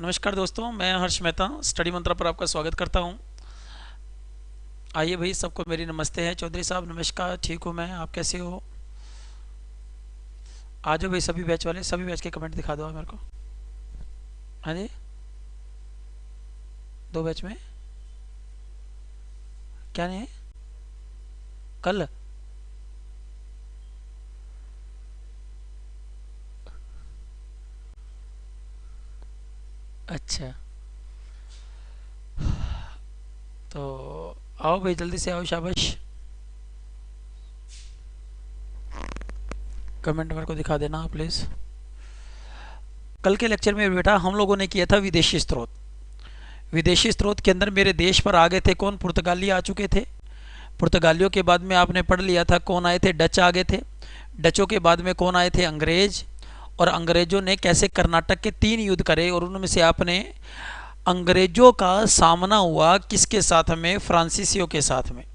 नमस्कार दोस्तों, मैं हर्ष मेहता स्टडी मंत्रा पर आपका स्वागत करता हूं। आइए भाई, सबको मेरी नमस्ते है। चौधरी साहब नमस्कार, ठीक हूं मैं, आप कैसे हो? आ जाओ भाई, सभी बैच वाले, सभी बैच के कमेंट दिखा दो मेरे को। हाँ जी, दो बैच में क्या नहीं है कल? अच्छा, तो आओ भाई, जल्दी से आओ, शाबाश। कमेंट मेरे को दिखा देना प्लीज़। कल के लेक्चर में बेटा हम लोगों ने किया था विदेशी स्रोत। विदेशी स्रोत के अंदर मेरे देश पर आ गए थे कौन? पुर्तगाली आ चुके थे। पुर्तगालियों के बाद में आपने पढ़ लिया था कौन आए थे? डच आ गए थे। डचों के बाद में कौन आए थे? अंग्रेज। और अंग्रेजों ने कैसे कर्नाटक के 3 युद्ध करे, और उनमें से आपने अंग्रेजों का सामना हुआ किसके साथ में? फ्रांसीसियों के साथ में।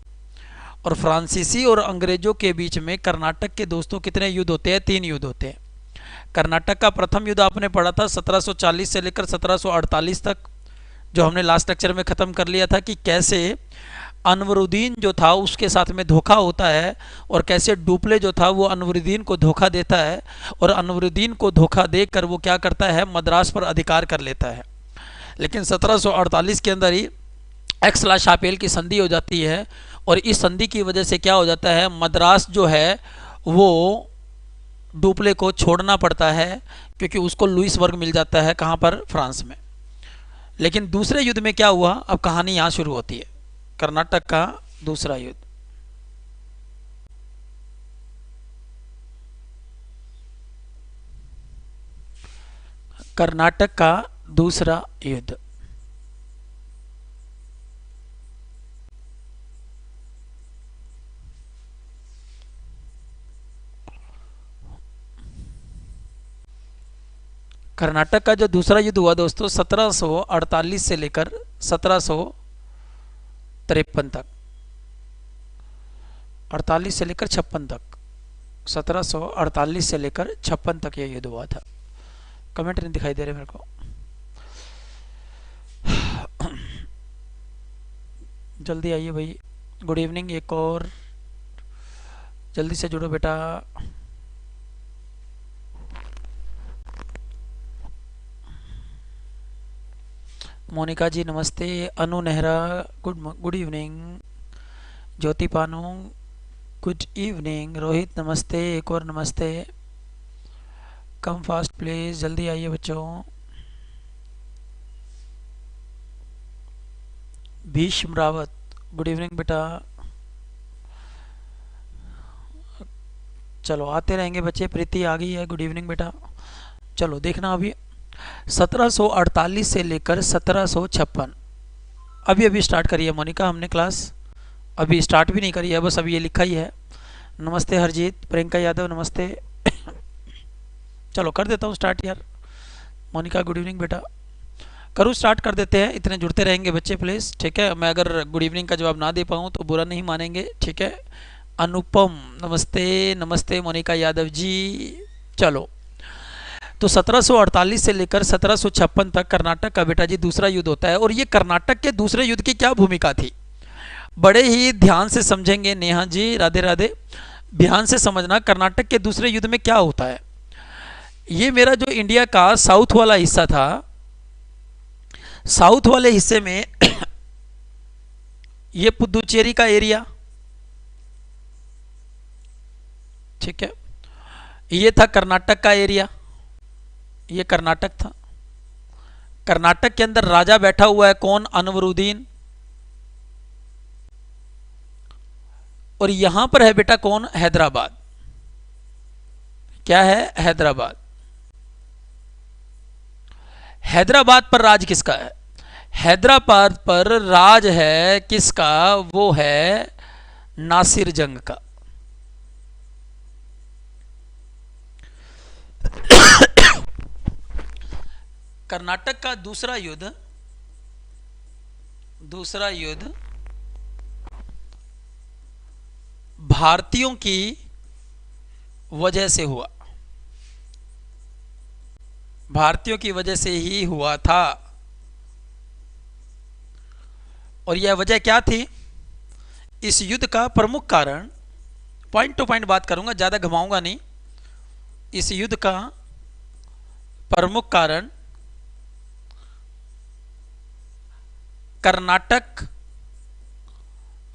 और फ्रांसीसी और अंग्रेजों के बीच में कर्नाटक के दोस्तों कितने युद्ध होते हैं? 3 युद्ध होते हैं। कर्नाटक का प्रथम युद्ध आपने पढ़ा था 1740 से लेकर 1748 तक, जो हमने लास्ट लेक्चर में ख़त्म कर लिया था कि कैसे अनवरुद्दीन जो था उसके साथ में धोखा होता है, और कैसे डुप्ले जो था वो अनवरुद्दीन को धोखा देता है, और अनवरुद्दीन को धोखा देकर वो क्या करता है? मद्रास पर अधिकार कर लेता है। लेकिन 1748 के अंदर ही एक्सला शापेल की संधि हो जाती है, और इस संधि की वजह से क्या हो जाता है? मद्रास जो है वो डुप्ले को छोड़ना पड़ता है, क्योंकि उसको लुइसबर्ग मिल जाता है। कहाँ पर? फ्रांस में। लेकिन दूसरे युद्ध में क्या हुआ? अब कहानी यहाँ शुरू होती है, कर्नाटक का दूसरा युद्ध। कर्नाटक का दूसरा युद्ध। कर्नाटक का जो दूसरा युद्ध हुआ दोस्तों, 1748 से लेकर 1753 तक, 48 से लेकर 56 तक, 1748 से लेकर 56 तक यह युद्ध हुआ था। कमेंट नहीं दिखाई दे रहे मेरे को। जल्दी आइए भाई, गुड इवनिंग। एक और जल्दी से जुड़ो बेटा। मोनिका जी नमस्ते। अनु नेहरा गुड गुड इवनिंग। ज्योति पानू गुड इवनिंग। रोहित नमस्ते, एक और नमस्ते। कम फास्ट प्लीज, जल्दी आइए बच्चों। भीष्म रावत गुड इवनिंग बेटा। चलो आते रहेंगे बच्चे। प्रीति आ गई है, गुड इवनिंग बेटा। चलो देखना अभी 1748 से लेकर 1756 अभी अभी स्टार्ट करी है मोनिका हमने क्लास। अभी स्टार्ट भी नहीं करी है, बस अभी ये लिखा ही है। नमस्ते हरजीत। प्रियंका यादव नमस्ते। चलो कर देता हूँ स्टार्ट यार। मोनिका गुड इवनिंग बेटा। करूँ स्टार्ट? कर देते हैं, इतने जुड़ते रहेंगे बच्चे प्लीज़, ठीक है। मैं अगर गुड इवनिंग का जवाब ना दे पाऊँ तो बुरा नहीं मानेंगे, ठीक है। अनुपम नमस्ते। नमस्ते मोनिका यादव जी। चलो, तो 1748 से लेकर 1756 तक कर्नाटक का बेटा जी दूसरा युद्ध होता है। और ये कर्नाटक के दूसरे युद्ध की क्या भूमिका थी, बड़े ही ध्यान से समझेंगे। नेहा जी राधे राधे। ध्यान से समझना, कर्नाटक के दूसरे युद्ध में क्या होता है। ये मेरा जो इंडिया का साउथ वाला हिस्सा था, साउथ वाले हिस्से में ये पुदुचेरी का एरिया, ठीक है। ये था कर्नाटक का एरिया, ये कर्नाटक था। कर्नाटक के अंदर राजा बैठा हुआ है कौन? अनवरुद्दीन। और यहां पर है बेटा कौन? हैदराबाद। क्या है? हैदराबाद। हैदराबाद पर राज किसका है? हैदराबाद पर राज है किसका? वो है नासिर जंग का। कर्नाटक का दूसरा युद्ध, दूसरा युद्ध भारतीयों की वजह से हुआ। भारतीयों की वजह से ही हुआ था। और यह वजह क्या थी? इस युद्ध का प्रमुख कारण, पॉइंट टू पॉइंट बात करूंगा, ज्यादा घुमाऊंगा नहीं। इस युद्ध का प्रमुख कारण कर्नाटक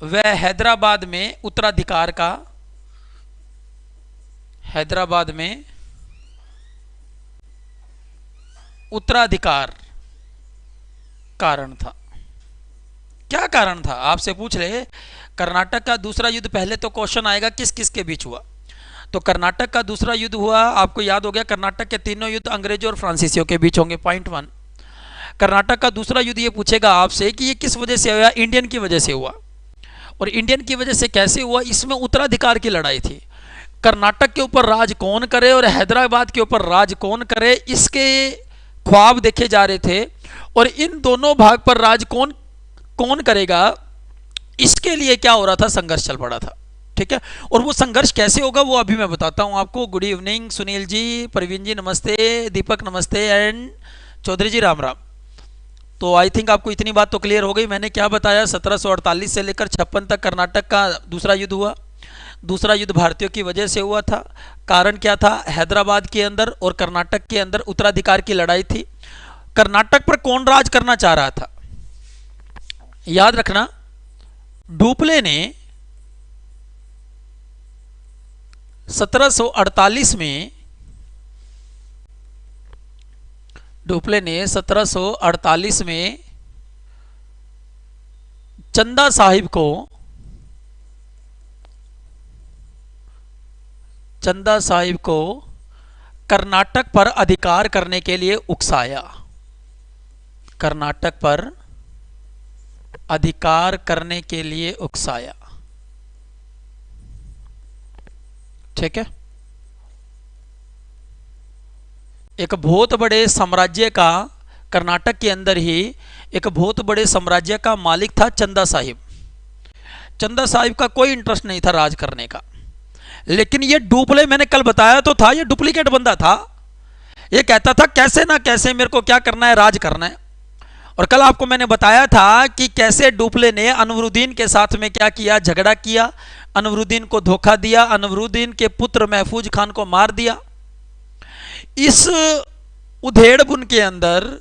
व हैदराबाद में उत्तराधिकार का, हैदराबाद में उत्तराधिकार कारण था। क्या कारण था आपसे पूछ रहे। कर्नाटक का दूसरा युद्ध, पहले तो क्वेश्चन आएगा किस किस के बीच हुआ। तो कर्नाटक का दूसरा युद्ध हुआ, आपको याद हो गया, कर्नाटक के तीनों युद्ध अंग्रेजों और फ्रांसीसियों के बीच होंगे। पॉइंट 1। कर्नाटक का दूसरा युद्ध ये पूछेगा आपसे कि ये किस वजह से हुआ। इंडियन की वजह से हुआ। और इंडियन की वजह से कैसे हुआ? इसमें उत्तराधिकार की लड़ाई थी। कर्नाटक के ऊपर राज कौन करे और हैदराबाद के ऊपर राज कौन करे, इसके ख्वाब देखे जा रहे थे। और इन दोनों भाग पर राज कौन कौन करेगा, इसके लिए क्या हो रहा था? संघर्ष चल पड़ा था। ठीक है। और वो संघर्ष कैसे होगा वो अभी मैं बताता हूं आपको। गुड इवनिंग सुनील जी, प्रवीण जी नमस्ते, दीपक नमस्ते, एंड चौधरी जी राम राम। तो आई थिंक आपको इतनी बात तो क्लियर हो गई। मैंने क्या बताया, 1748 से लेकर 56 तक कर्नाटक का दूसरा युद्ध हुआ। दूसरा युद्ध भारतीयों की वजह से हुआ था। कारण क्या था? हैदराबाद के अंदर और कर्नाटक के अंदर उत्तराधिकार की लड़ाई थी। कर्नाटक पर कौन राज करना चाह रहा था? याद रखना, डुप्ले ने 1748 में, डुप्ले ने 1748 में चंदा साहिब को, चंदा साहिब को कर्नाटक पर अधिकार करने के लिए उकसाया। कर्नाटक पर अधिकार करने के लिए उकसाया। ठीक है। एक बहुत बड़े साम्राज्य का, कर्नाटक के अंदर ही एक बहुत बड़े साम्राज्य का मालिक था चंदा साहिब। चंदा साहिब का कोई इंटरेस्ट नहीं था राज करने का। लेकिन ये डुप्ले, मैंने कल बताया तो था, ये डुप्लीकेट बंदा था। ये कहता था कैसे ना कैसे मेरे को क्या करना है, राज करना है। और कल आपको मैंने बताया था कि कैसे डुप्ले ने अनवरुद्दीन के साथ में क्या किया, झगड़ा किया, अनवरुद्दीन को धोखा दिया, अनवरुद्दीन के पुत्र महफूज खान को मार दिया। इस उधेड़ बुन के अंदर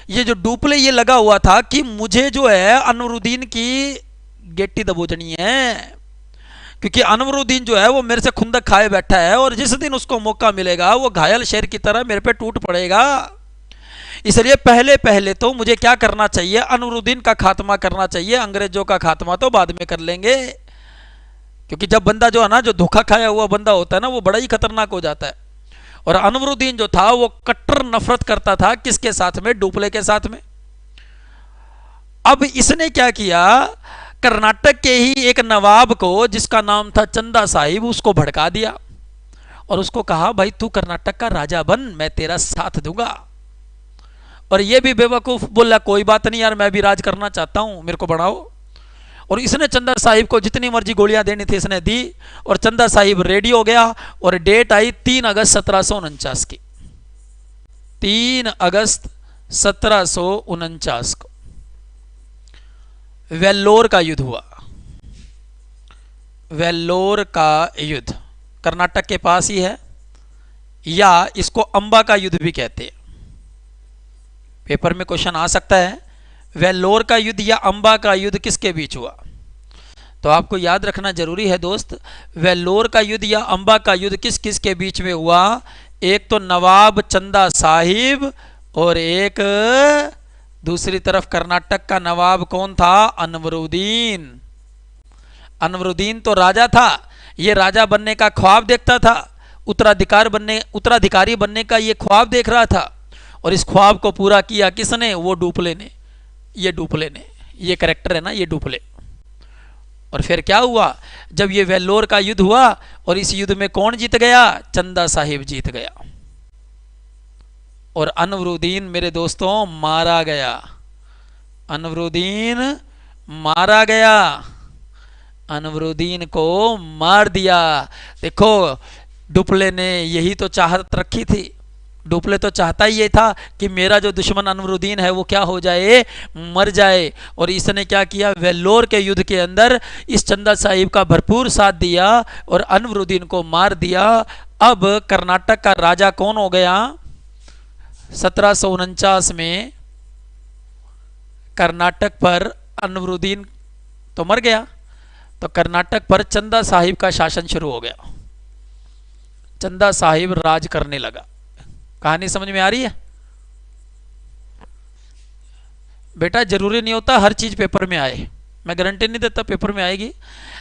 ये जो डुप्ले ये लगा हुआ था कि मुझे जो है अनवरुद्दीन की गेट्टी दबोचनी है, क्योंकि अनवरुद्दीन जो है वो मेरे से खुंदक खाए बैठा है और जिस दिन उसको मौका मिलेगा वो घायल शेर की तरह मेरे पे टूट पड़ेगा। इसलिए पहले पहले तो मुझे क्या करना चाहिए, अनवरुद्दीन का खात्मा करना चाहिए। अंग्रेजों का खात्मा तो बाद में कर लेंगे, क्योंकि जब बंदा जो है ना, जो धोखा खाया हुआ बंदा होता है ना, वो बड़ा ही खतरनाक हो जाता है। और अनवरुद्दीन जो था वो कट्टर नफरत करता था किसके साथ में? डुप्ले के साथ में। अब इसने क्या किया, कर्नाटक के ही एक नवाब को जिसका नाम था चंदा साहिब, उसको भड़का दिया और उसको कहा भाई तू कर्नाटक का राजा बन, मैं तेरा साथ दूंगा। और ये भी बेवकूफ बोला कोई बात नहीं यार, मैं भी राज करना चाहता हूं, मेरे को बढ़ाओ। और इसने चंदा साहिब को जितनी मर्जी गोलियां देनी थी इसने दी और चंदा साहिब रेडी हो गया। और डेट आई 3 अगस्त 1749 की। 3 अगस्त 1749 को वेल्लोर का युद्ध हुआ। वेल्लोर का युद्ध कर्नाटक के पास ही है, या इसको अंबा का युद्ध भी कहते हैं। पेपर में क्वेश्चन आ सकता है, वेल्लोर का युद्ध या अंबा का युद्ध किसके बीच हुआ? तो आपको याद रखना जरूरी है दोस्त, वेल्लोर का युद्ध या अंबा का युद्ध किस किस के बीच में हुआ? एक तो नवाब चंदा साहिब और एक दूसरी तरफ कर्नाटक का नवाब कौन था? अनवरुद्दीन। अनवरुद्दीन तो राजा था, ये राजा बनने का ख्वाब देखता था, उत्तराधिकारी बनने का ये ख्वाब देख रहा था। और इस ख्वाब को पूरा किया किसने? वो डुप्ले ने। ये डुप्ले ने, ये कैरेक्टर है ना, ये डुप्ले। और फिर क्या हुआ, जब ये वेल्लोर का युद्ध हुआ और इस युद्ध में कौन जीत गया? चंदा साहिब जीत गया और अनवरुद्दीन मेरे दोस्तों मारा गया। अनवरुद्दीन मारा गया, अनवरुद्दीन को मार दिया। देखो डुप्ले ने यही तो चाहत रखी थी, डुप्ले तो चाहता ही ये था कि मेरा जो दुश्मन अनवरुद्दीन है वो क्या हो जाए, मर जाए। और इसने क्या किया, वेल्लोर के युद्ध के अंदर इस चंदा साहिब का भरपूर साथ दिया और अनवरुद्दीन को मार दिया। अब कर्नाटक का राजा कौन हो गया, 1749 में कर्नाटक पर अनवरुद्दीन तो मर गया, तो कर्नाटक पर चंदा साहिब का शासन शुरू हो गया। चंदा साहिब राज करने लगा। कहानी समझ में आ रही है बेटा? जरूरी नहीं होता हर चीज पेपर में आए, मैं गारंटी नहीं देता पेपर में आएगी,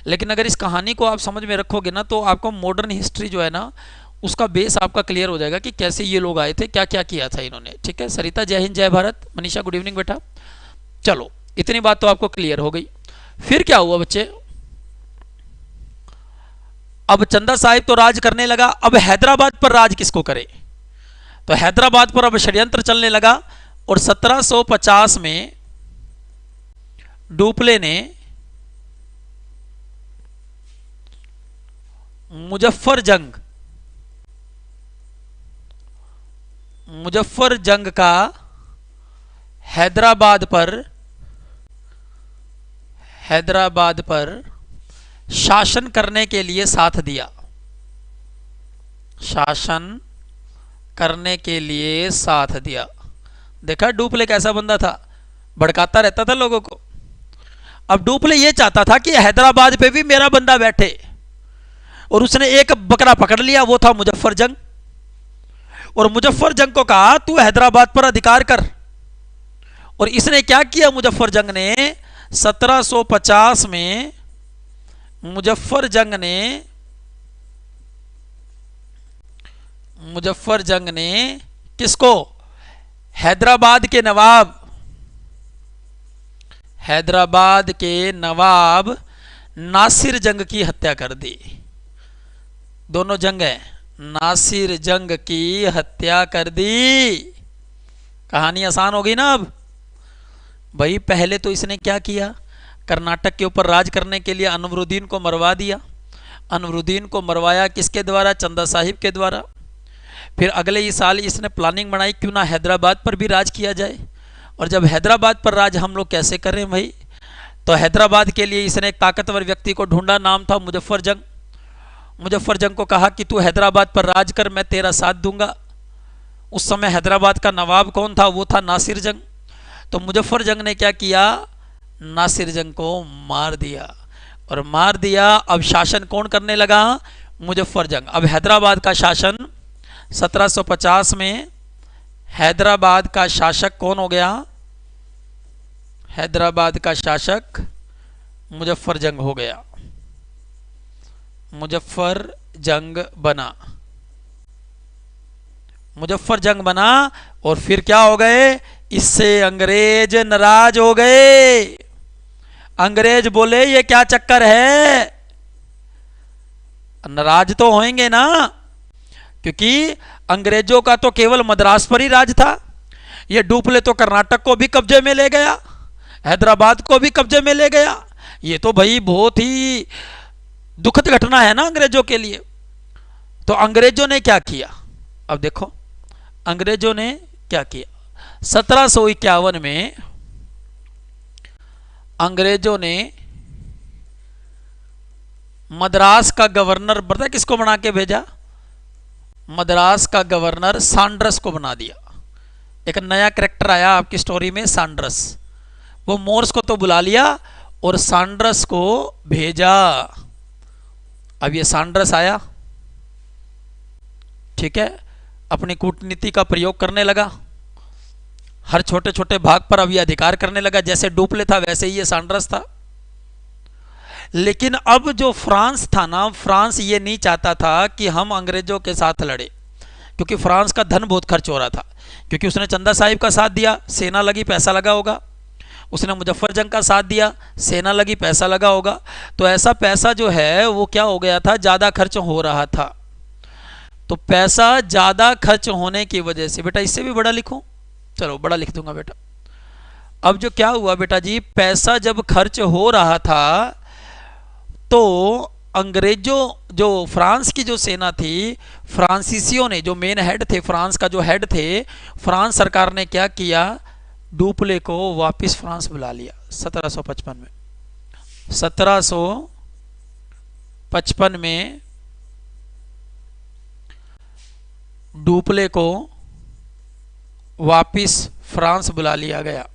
लेकिन अगर इस कहानी को आप समझ में रखोगे ना तो आपको मॉडर्न हिस्ट्री जो है ना उसका बेस आपका क्लियर हो जाएगा कि कैसे ये लोग आए थे, क्या क्या किया था इन्होंने। ठीक है, सरिता जय हिंद जय भारत, मनीषा गुड इवनिंग बेटा। चलो इतनी बात तो आपको क्लियर हो गई। फिर क्या हुआ बच्चे, अब चंदा साहिब तो राज करने लगा, अब हैदराबाद पर राज किसको करे, तो हैदराबाद पर अब षड्यंत्र चलने लगा। और 1750 में डुप्ले ने मुजफ्फर जंग का हैदराबाद पर शासन करने के लिए साथ दिया, शासन करने के लिए साथ दिया। देखा डुप्ले कैसा बंदा था, भड़काता रहता था लोगों को। अब डुप्ले ये चाहता था कि हैदराबाद पे भी मेरा बंदा बैठे, और उसने एक बकरा पकड़ लिया, वो था मुजफ्फर जंग। और मुजफ्फर जंग को कहा तू हैदराबाद पर अधिकार कर। और इसने क्या किया, मुजफ्फर जंग ने 1750 में मुजफ्फर जंग ने किसको, हैदराबाद के नवाब नासिर जंग की हत्या कर दी। दोनों जंग है, नासिर जंग की हत्या कर दी। कहानी आसान हो गई ना अब भाई। पहले तो इसने क्या किया, कर्नाटक के ऊपर राज करने के लिए अनवरुद्दीन को मरवा दिया। अनवरुद्दीन को मरवाया किसके द्वारा, चंदा साहिब के द्वारा। फिर अगले ही साल इसने प्लानिंग बनाई क्यों ना हैदराबाद पर भी राज किया जाए। और जब हैदराबाद पर राज हम लोग कैसे करें भाई, तो हैदराबाद के लिए इसने एक ताकतवर व्यक्ति को ढूंढा, नाम था मुजफ्फर जंग। मुजफ्फर जंग को कहा कि तू हैदराबाद पर राज कर, मैं तेरा साथ दूंगा। उस समय हैदराबाद का नवाब कौन था, वो था नासिर जंग। तो मुजफ्फर जंग ने क्या किया, नासिर जंग को मार दिया। और मार दिया, अब शासन कौन करने लगा, मुजफ्फर जंग। अब हैदराबाद का शासन 1750 में हैदराबाद का शासक कौन हो गया, हैदराबाद का शासक मुजफ्फर जंग हो गया। मुजफ्फर जंग बना, मुजफ्फर जंग बना। और फिर क्या हो गए, इससे अंग्रेज नाराज हो गए। अंग्रेज बोले ये क्या चक्कर है, नाराज तो होंगे ना, क्योंकि अंग्रेजों का तो केवल मद्रास पर ही राज था। ये डुप्ले तो कर्नाटक को भी कब्जे में ले गया, हैदराबाद को भी कब्जे में ले गया। ये तो भाई बहुत ही दुखद घटना है ना अंग्रेजों के लिए। तो अंग्रेजों ने क्या किया, अब देखो अंग्रेजों ने क्या किया। 1751 में अंग्रेजों ने मद्रास का गवर्नर पता किसको बना के भेजा, मद्रास का गवर्नर सांड्रस को बना दिया। एक नया कैरेक्टर आया आपकी स्टोरी में, सांड्रस। वो मोर्स को तो बुला लिया और सांड्रस को भेजा। अब ये सांड्रस आया, ठीक है, अपनी कूटनीति का प्रयोग करने लगा। हर छोटे छोटे भाग पर अब ये अधिकार करने लगा। जैसे डुप्ले था वैसे ही ये सांड्रस था। लेकिन अब जो फ्रांस था ना, फ्रांस ये नहीं चाहता था कि हम अंग्रेजों के साथ लड़े, क्योंकि फ्रांस का धन बहुत खर्च हो रहा था। क्योंकि उसने चंदा साहिब का साथ दिया, सेना लगी, पैसा लगा होगा। उसने मुजफ्फर जंग का साथ दिया, सेना लगी, पैसा लगा होगा। तो ऐसा पैसा जो है वो क्या हो गया था, ज़्यादा खर्च हो रहा था। तो पैसा ज़्यादा खर्च होने की वजह से, बेटा इससे भी बड़ा लिखूं, चलो बड़ा लिख दूंगा बेटा। अब जो क्या हुआ बेटा जी, पैसा जब खर्च हो रहा था तो अंग्रेजों जो फ्रांस की जो सेना थी, फ्रांसीसियों ने, जो मेन हेड थे, फ्रांस का जो हेड थे, फ्रांस सरकार ने क्या किया, डुप्ले को वापस फ्रांस बुला लिया 1755 में। 1755 में डुप्ले को वापस फ्रांस बुला लिया गया।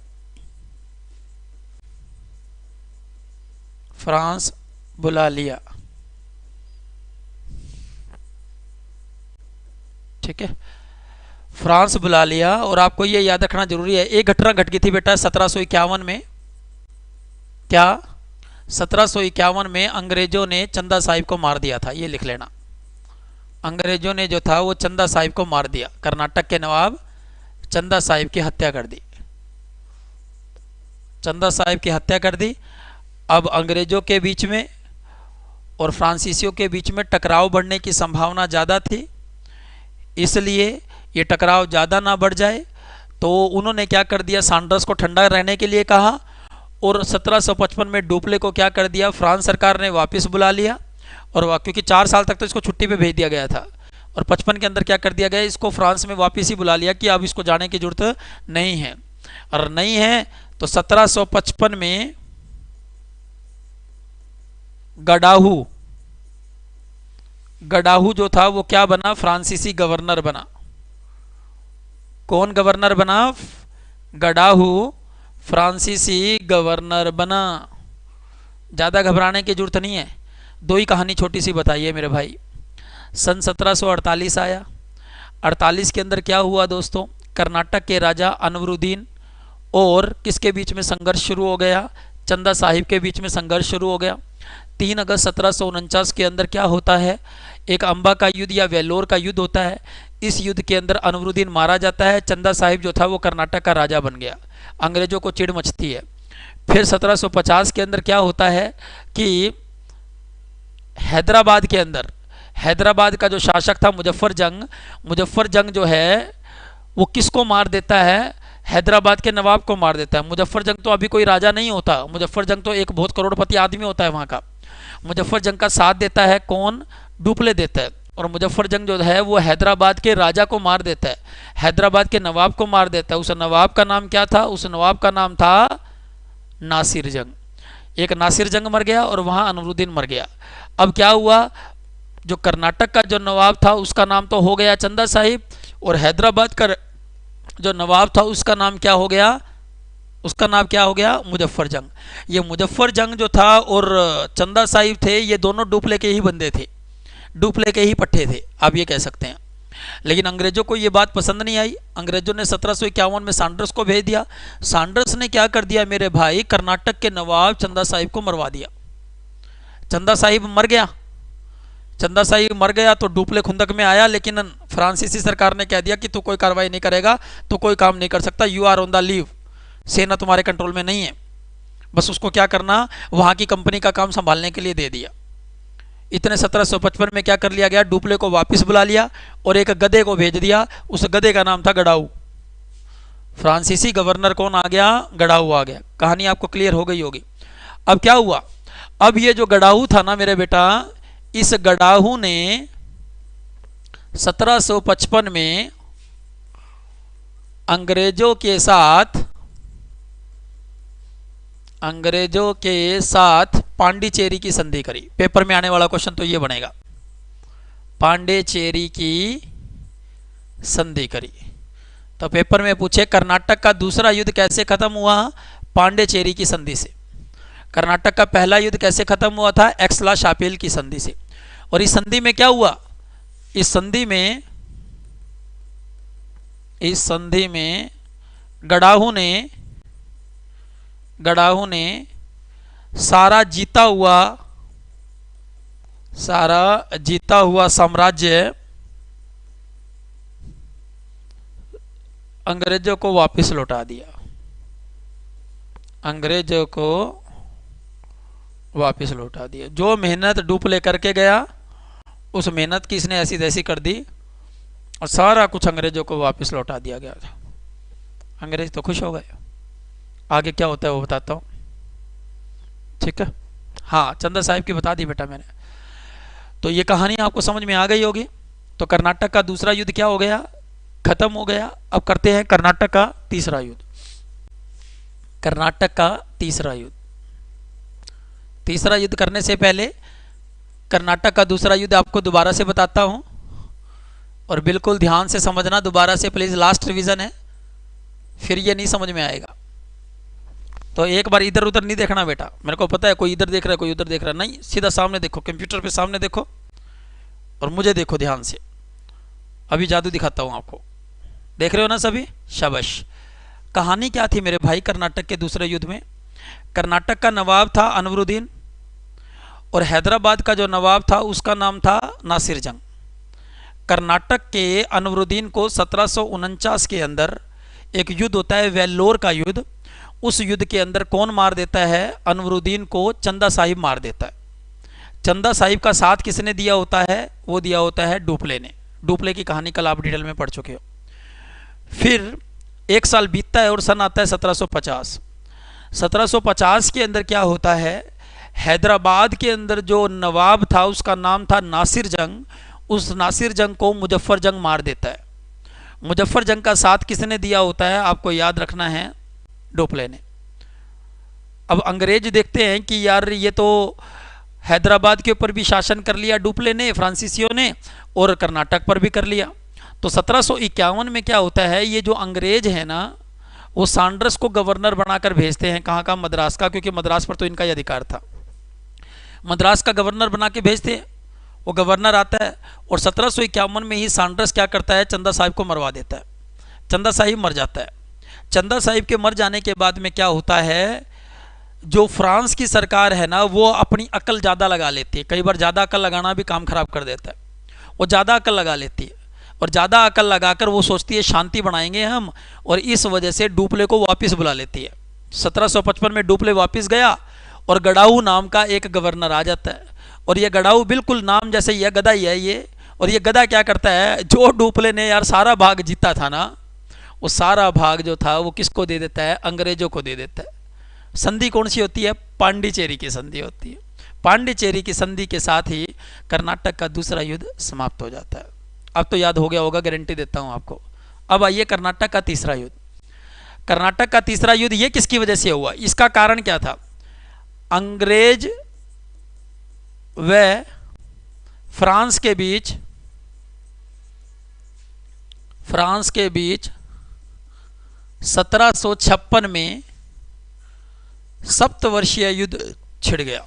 फ्रांस बुला लिया, ठीक है, फ्रांस बुला लिया। और आपको ये याद रखना जरूरी है, एक घटना घट गई थी बेटा 1751 में। क्या? 1751 में अंग्रेजों ने चंदा साहिब को मार दिया था, ये लिख लेना। अंग्रेजों ने जो था वो चंदा साहिब को मार दिया, कर्नाटक के नवाब चंदा साहिब की हत्या कर दी, चंदा साहिब की हत्या कर दी। अब अंग्रेजों के बीच में और फ्रांसीसियों के बीच में टकराव बढ़ने की संभावना ज़्यादा थी, इसलिए ये टकराव ज़्यादा ना बढ़ जाए तो उन्होंने क्या कर दिया, सैंडर्स को ठंडा रहने के लिए कहा, और 1755 में डुप्ले को क्या कर दिया, फ्रांस सरकार ने वापस बुला लिया। और क्योंकि 4 साल तक तो इसको छुट्टी पे भेज दिया गया था, और 55 के अंदर क्या कर दिया गया, इसको फ्रांस में वापस ही बुला लिया कि अब इसको जाने की जरूरत नहीं है। और नहीं है तो 1755 में गडाहू, गडाहू जो था वो क्या बना, फ्रांसीसी गवर्नर बना। कौन गवर्नर बना? गडाहू फ्रांसीसी गवर्नर बना। ज़्यादा घबराने की जरूरत नहीं है, दो ही कहानी छोटी सी बताइए मेरे भाई। सन 1748 आया, 48 के अंदर क्या हुआ दोस्तों, कर्नाटक के राजा अनवरुद्दीन और किसके बीच में संघर्ष शुरू हो गया, चंदा साहिब के बीच में संघर्ष शुरू हो गया। 3 अगस्त 1749 के अंदर क्या होता है, एक अम्बा का युद्ध या वेल्लोर का युद्ध होता है। इस युद्ध के अंदर अनवरुद्दीन मारा जाता है, चंदा साहिब जो था वो कर्नाटक का राजा बन गया। अंग्रेजों को चिढ़ मचती है। फिर 1750 के अंदर क्या होता है कि हैदराबाद के अंदर, हैदराबाद का जो शासक था मुजफ्फर जंग, मुजफ्फर जंग जो है वो किसको मार देता है, हैदराबाद के नवाब को मार देता है। मुजफ्फर जंग तो अभी कोई राजा नहीं होता, मुजफ्फर जंग तो एक बहुत करोड़पति आदमी होता है वहाँ का। मुजफ्फर जंग का साथ देता है कौन, डुप्ले देता है। और मुजफ्फर जंग जो है वो हैदराबाद के राजा को मार देता है, हैदराबाद के नवाब को मार देता है। उस नवाब का नाम क्या था, उस नवाब का नाम था नासिर जंग। एक नासिर जंग मर गया और वहाँ अनवरुद्दीन मर गया। अब क्या हुआ, जो कर्नाटक का जो नवाब था उसका नाम तो हो गया चंदा साहिब, और हैदराबाद का जो नवाब था उसका नाम क्या हो गया, उसका नाम क्या हो गया, मुजफ्फर जंग। ये मुजफ्फर जंग जो था और चंदा साहिब थे, ये दोनों डुप्ले के ही बंदे थे, डुप्ले के ही पट्टे थे, आप ये कह सकते हैं। लेकिन अंग्रेजों को ये बात पसंद नहीं आई। अंग्रेजों ने 1751 में सैंडर्स को भेज दिया। सैंडर्स ने क्या कर दिया मेरे भाई, कर्नाटक के नवाब चंदा साहिब को मरवा दिया। चंदा साहिब मर गया, चंदा साहिब मर गया तो डुप्ले खुंदक में आया, लेकिन फ्रांसीसी सरकार ने कह दिया कि तू कोई कार्रवाई नहीं करेगा, तो कोई काम नहीं कर सकता, you are on the leave, सेना तुम्हारे कंट्रोल में नहीं है। बस उसको क्या करना, वहाँ की कंपनी का काम संभालने के लिए दे दिया। इतने 1755 में क्या कर लिया गया, डुप्ले को वापस बुला लिया और एक गधे को भेज दिया। उस गधे का नाम था गडाऊ। फ्रांसीसी गवर्नर कौन आ गया, गडाऊ आ गया। कहानी आपको क्लियर हो गई होगी। अब क्या हुआ, अब ये जो गडाऊ था ना मेरे बेटा, इस गडाऊ ने 1755 में अंग्रेजों के साथ पांडिचेरी की संधि करी। पेपर में आने वाला क्वेश्चन तो ये बनेगा, पांडिचेरी की संधि करी। तो पेपर में पूछे कर्नाटक का दूसरा युद्ध कैसे खत्म हुआ, पांडिचेरी की संधि से। कर्नाटक का पहला युद्ध कैसे खत्म हुआ था, एक्सला शापेल की संधि से। और इस संधि में क्या हुआ, इस संधि में गडाहू ने सारा जीता हुआ साम्राज्य अंग्रेजों को वापस लौटा दिया, अंग्रेजों को वापस लौटा दिया। जो मेहनत डुप्ले करके गया, उस मेहनत की इसने ऐसी तैसी कर दी और सारा कुछ अंग्रेजों को वापस लौटा दिया गया था। अंग्रेज तो खुश हो गए। आगे क्या होता है वो बताता हूँ, ठीक है। हाँ, चंदा साहिब की बता दी बेटा मैंने। तो ये कहानी आपको समझ में आ गई होगी। तो कर्नाटक का दूसरा युद्ध क्या हो गया, खत्म हो गया। अब करते हैं कर्नाटक का तीसरा युद्ध। कर्नाटक का तीसरा युद्ध। तीसरा युद्ध करने से पहले कर्नाटक का दूसरा युद्ध आपको दोबारा से बताता हूं, और बिल्कुल ध्यान से समझना दोबारा से प्लीज, लास्ट रिवीजन है, फिर ये नहीं समझ में आएगा। तो एक बार इधर उधर नहीं देखना बेटा, मेरे को पता है कोई इधर देख रहा है कोई उधर देख रहा है, नहीं, सीधा सामने देखो, कंप्यूटर पे सामने देखो और मुझे देखो ध्यान से। अभी जादू दिखाता हूं आपको, देख रहे हो ना सभी, शाबाश। कहानी क्या थी मेरे भाई कर्नाटक के दूसरे युद्ध में? कर्नाटक का नवाब था अनवरुद्दीन, और हैदराबाद का जो नवाब था उसका नाम था नासिर जंग। कर्नाटक के अनवरुद्दीन को 1749 के अंदर एक युद्ध होता है, वेल्लोर का युद्ध। उस युद्ध के अंदर कौन मार देता है? अनवरुद्दीन को चंदा साहिब मार देता है। चंदा साहिब का साथ किसने दिया होता है? वो दिया होता है डुप्ले ने। डुप्ले की कहानी कल आप डिटेल में पढ़ चुके हो। फिर एक साल बीतता है और सन आता है 1750। 1750 के अंदर क्या होता है, हैदराबाद के अंदर जो नवाब था उसका नाम था नासिर जंग। उस नासिर जंग को मुजफ्फर जंग मार देता है। मुजफ्फर जंग का साथ किसने दिया होता है? आपको याद रखना है, डोपले ने। अब अंग्रेज देखते हैं कि यार ये तो हैदराबाद के ऊपर भी शासन कर लिया डुप्ले ने, फ्रांसीसियों ने, और कर्नाटक पर भी कर लिया। तो 1751 में क्या होता है, ये जो अंग्रेज है ना, वो सांड्रस को गवर्नर बनाकर भेजते हैं। कहाँ का? मद्रास का, क्योंकि मद्रास पर तो इनका ही अधिकार था। मद्रास का गवर्नर बना के भेजते हैं। वो गवर्नर आता है और 1751 में ही सांड्रस क्या करता है, चंदा साहिब को मरवा देता है। चंदा साहिब मर जाता है। चंदा साहिब के मर जाने के बाद में क्या होता है, जो फ्रांस की सरकार है ना, वो अपनी अकल ज़्यादा लगा लेती है। कई बार ज़्यादा अकल लगाना भी काम खराब कर देता है। वो ज़्यादा अकल लगा लेती है, और ज़्यादा अकल लगाकर वो सोचती है शांति बनाएंगे हम, और इस वजह से डुप्ले को वापस बुला लेती है। 1755 में डुप्ले वापस गया और गडाऊ नाम का एक गवर्नर आ जाता है। और ये गडाऊ बिल्कुल नाम जैसे यह गधा ही है ये। और ये गधा क्या करता है, जो डुप्ले ने यार सारा भाग जीता था ना, वो सारा भाग जो था वो किसको दे देता है? अंग्रेजों को दे देता है। संधि कौन सी होती है? पांडिचेरी की संधि होती है। पांडिचेरी की संधि के साथ ही कर्नाटक का दूसरा युद्ध समाप्त हो जाता है। अब तो याद हो गया होगा, गारंटी देता हूं आपको। अब आइए कर्नाटक का तीसरा युद्ध। कर्नाटक का तीसरा युद्ध ये किसकी वजह से हुआ? इसका कारण क्या था? अंग्रेज व फ्रांस के बीच 1756 में सप्तवर्षीय युद्ध छिड़ गया।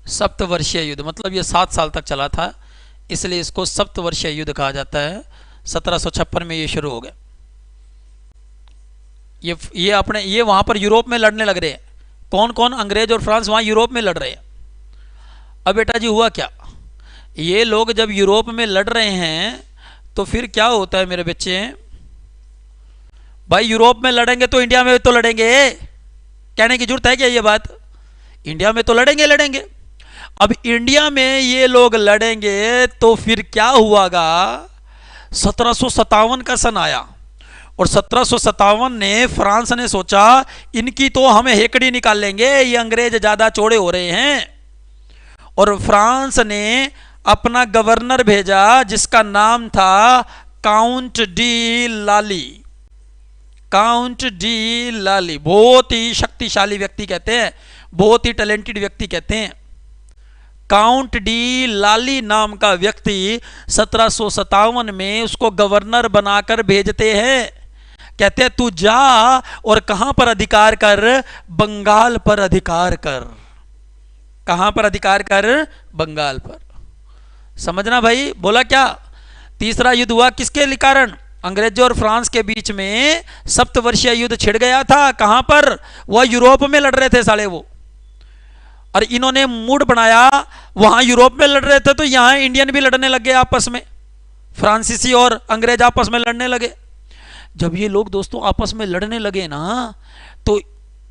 सप्तवर्षीय युद्ध मतलब ये 7 साल तक चला था, इसलिए इसको सप्तवर्षीय युद्ध कहा जाता है। 1756 में ये शुरू हो गया। ये वहां पर यूरोप में लड़ने लग रहे हैं। कौन कौन? अंग्रेज और फ्रांस वहां यूरोप में लड़ रहे हैं। अब बेटा जी हुआ क्या, ये लोग जब यूरोप में लड़ रहे हैं तो फिर क्या होता है मेरे बच्चे? भाई यूरोप में लड़ेंगे तो इंडिया में तो लड़ेंगे। कहने की जरूरत है क्या ये बात? इंडिया में तो लड़ेंगे। अब इंडिया में ये लोग लड़ेंगे तो फिर क्या हुआगा? 1757 का सन आया, और 1757 ने फ्रांस ने सोचा इनकी तो हम हेकड़ी निकाल लेंगे, ये अंग्रेज ज्यादा चौड़े हो रहे हैं। और फ्रांस ने अपना गवर्नर भेजा जिसका नाम था काउंट डी लाली। काउंट डी लाली बहुत ही शक्तिशाली व्यक्ति कहते हैं, बहुत ही टैलेंटेड व्यक्ति कहते हैं। काउंट डी लाली नाम का व्यक्ति 1757 में उसको गवर्नर बनाकर भेजते हैं। कहते हैं तू जा और कहां पर अधिकार कर? बंगाल पर अधिकार कर। कहां पर अधिकार कर? बंगाल पर। समझना भाई, बोला क्या? तीसरा युद्ध हुआ किसके कारण? अंग्रेजों और फ्रांस के बीच में सप्तवर्षीय युद्ध छिड़ गया था। कहां पर? वह यूरोप में लड़ रहे थे साले वो, और इन्होंने मूड बनाया वहां यूरोप में लड़ रहे थे तो यहां इंडियन भी लड़ने लग गए आपस में। फ्रांसीसी और अंग्रेज आपस में लड़ने लगे। जब ये लोग दोस्तों आपस में लड़ने लगे ना, तो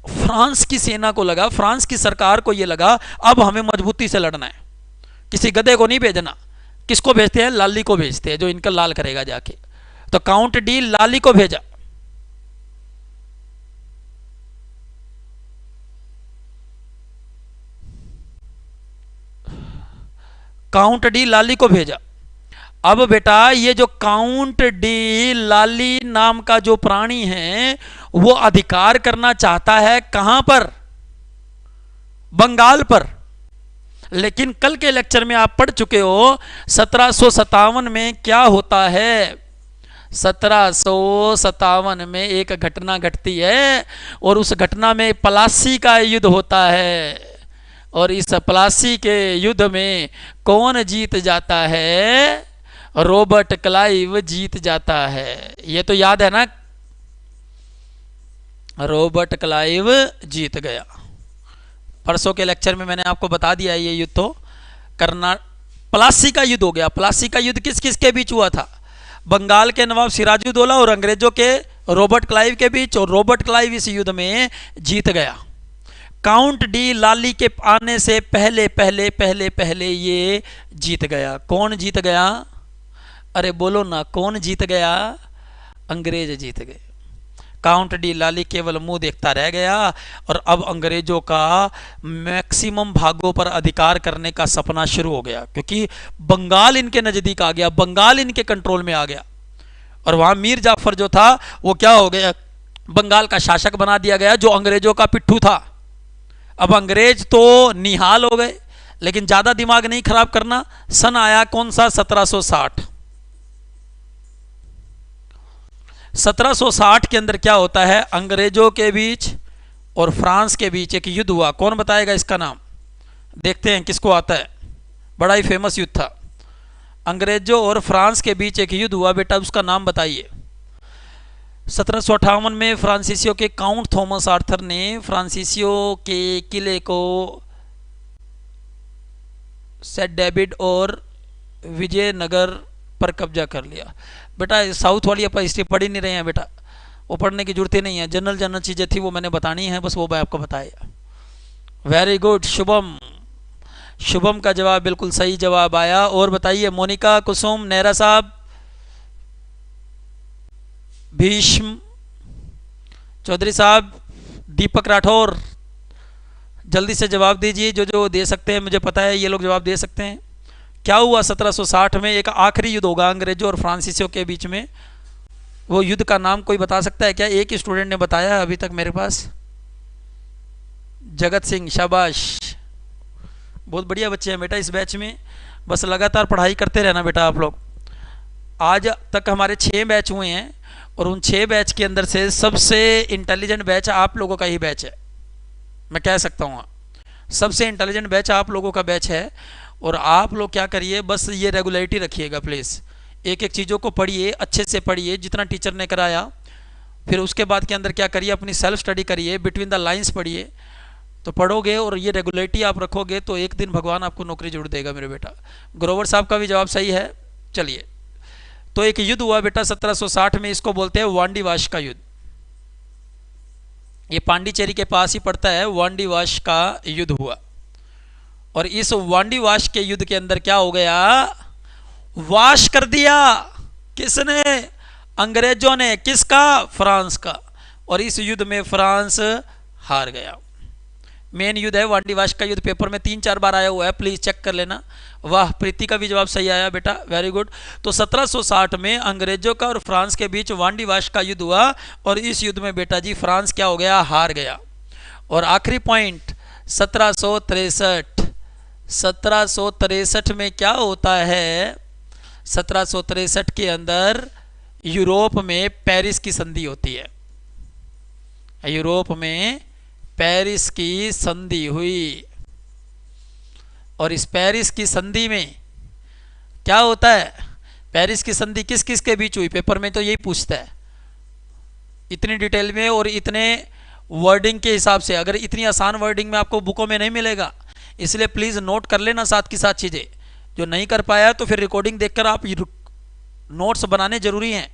फ्रांस की सेना को लगा, फ्रांस की सरकार को यह लगा अब हमें मजबूती से लड़ना है, किसी गधे को नहीं भेजना। किसको भेजते हैं? लाली को भेजते हैं, जो इनका लाल करेगा जाके। तो काउंट डी लाली को भेजा। काउंट डी लाली को भेजा। अब बेटा ये जो काउंट डी लाली नाम का जो प्राणी है वो अधिकार करना चाहता है कहां पर? बंगाल पर। लेकिन कल के लेक्चर में आप पढ़ चुके हो 1757 में क्या होता है। 1757 में एक घटना घटती है और उस घटना में प्लासी का युद्ध होता है और इस प्लासी के युद्ध में कौन जीत जाता है? रॉबर्ट क्लाइव जीत जाता है। ये तो याद है ना, रॉबर्ट क्लाइव जीत गया। परसों के लेक्चर में मैंने आपको बता दिया ये युद्ध तो प्लासी का युद्ध हो गया। प्लासी का युद्ध किस किस के बीच हुआ था? बंगाल के नवाब सिराजुद्दौला और अंग्रेजों के रॉबर्ट क्लाइव के बीच, और रॉबर्ट क्लाइव इस युद्ध में जीत गया। काउंट डी लाली के आने से पहले पहले पहले पहले ये जीत गया। कौन जीत गया? अरे बोलो ना, कौन जीत गया? अंग्रेज जीत गए। काउंट डी लाली केवल मुंह देखता रह गया और अब अंग्रेजों का मैक्सिमम भागों पर अधिकार करने का सपना शुरू हो गया, क्योंकि बंगाल इनके नजदीक आ गया, बंगाल इनके कंट्रोल में आ गया। और वहां मीर जाफर जो था वो क्या हो गया? बंगाल का शासक बना दिया गया, जो अंग्रेजों का पिट्ठू था। अब अंग्रेज तो निहाल हो गए, लेकिन ज्यादा दिमाग नहीं खराब करना। सन आया कौन सा? 1760। 1760 के अंदर क्या होता है? अंग्रेजों के बीच और फ्रांस के बीच एक युद्ध हुआ। कौन बताएगा इसका नाम? देखते हैं किसको आता है। बड़ा ही फेमस युद्ध था। अंग्रेजों और फ्रांस के बीच एक युद्ध हुआ बेटा, उसका नाम बताइए। 1758 में फ्रांसीसियों के काउंट थॉमस आर्थर ने फ्रांसीसियों के किले को सेंट डेविड और विजयनगर पर कब्जा कर लिया। बेटा साउथ वाली अपन हिस्ट्री पढ़ ही नहीं रहे हैं बेटा, वो पढ़ने की जरूरत ही नहीं है। जनरल जनरल चीज़ें थी वो मैंने बतानी है, बस वो मैं आपको बताया। वेरी गुड शुभम, शुभम का जवाब बिल्कुल सही जवाब आया। और बताइए मोनिका, कुसुम, नेहरा साहब, भीष्म, चौधरी साहब, दीपक राठौर, जल्दी से जवाब दीजिए। जो जो दे सकते हैं, मुझे पता है ये लोग जवाब दे सकते हैं। क्या हुआ 1760 में? एक आखिरी युद्ध होगा अंग्रेजों और फ्रांसीसियों के बीच में। वो युद्ध का नाम कोई बता सकता है क्या? एक ही स्टूडेंट ने बताया अभी तक मेरे पास, जगत सिंह। शाबाश, बहुत बढ़िया बच्चे हैं बेटा इस बैच में। बस लगातार पढ़ाई करते रहना बेटा आप लोग। आज तक हमारे 6 बैच हुए हैं और उन 6 बैच के अंदर से सबसे इंटेलिजेंट बैच आप लोगों का ही बैच है, मैं कह सकता हूँ। सबसे इंटेलिजेंट बैच आप लोगों का बैच है। और आप लोग क्या करिए, बस ये रेगुलरिटी रखिएगा प्लीज़। एक एक चीज़ों को पढ़िए, अच्छे से पढ़िए जितना टीचर ने कराया। फिर उसके बाद के अंदर क्या करिए, अपनी सेल्फ स्टडी करिए, बिटवीन द लाइंस पढ़िए। तो पढ़ोगे और ये रेगुलरिटी आप रखोगे तो एक दिन भगवान आपको नौकरी जरूर देगा मेरे बेटा। ग्रोवर साहब का भी जवाब सही है। चलिए, तो एक युद्ध हुआ बेटा 1760 में, इसको बोलते हैं वांडीवाश का युद्ध। ये पांडिचेरी के पास ही पड़ता है, वांडीवाश का युद्ध हुआ। और इस वांडीवाश के युद्ध के अंदर क्या हो गया? वाश कर दिया किसने? अंग्रेजों ने। किसका? फ्रांस का। और इस युद्ध में फ्रांस हार गया। मेन युद्ध है वांडीवाश का युद्ध, पेपर में 3-4 बार आया हुआ है, प्लीज चेक कर लेना। वाह, प्रीति का भी जवाब सही आया बेटा, वेरी गुड। तो 1760 में अंग्रेजों का और फ्रांस के बीच वांडीवाश का युद्ध हुआ और इस युद्ध में बेटा जी फ्रांस क्या हो गया? हार गया। और आखिरी पॉइंट 1763 में क्या होता है? 1763 के अंदर यूरोप में पेरिस की संधि होती है। यूरोप में पेरिस की संधि हुई और इस पेरिस की संधि में क्या होता है? पेरिस की संधि किस किस के बीच हुई? पेपर में तो यही पूछता है इतनी डिटेल में और इतने वर्डिंग के हिसाब से। अगर इतनी आसान वर्डिंग में आपको बुकों में नहीं मिलेगा, इसलिए प्लीज़ नोट कर लेना साथ की साथ चीज़ें। जो नहीं कर पाया तो फिर रिकॉर्डिंग देखकर आप नोट्स बनाने जरूरी हैं।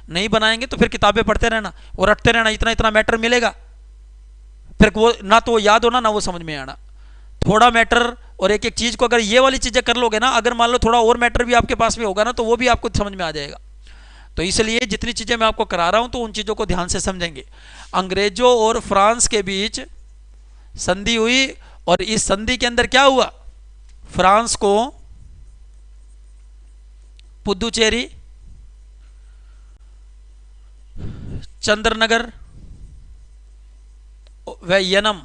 नहीं बनाएंगे तो फिर किताबें पढ़ते रहना और रटते रहना, इतना इतना मैटर मिलेगा, फिर वो ना तो याद होना ना वो समझ में आना। थोड़ा मैटर और एक एक चीज़ को अगर ये वाली चीज़ें कर लोगे ना, अगर मान लो थोड़ा और मैटर भी आपके पास में होगा ना, तो वो भी आपको समझ में आ जाएगा। तो इसलिए जितनी चीज़ें मैं आपको करा रहा हूं तो उन चीज़ों को ध्यान से समझेंगे। अंग्रेजों और फ्रांस के बीच संधि हुई और इस संधि के अंदर क्या हुआ? फ्रांस को पुदुचेरी, चंद्रनगर व यनम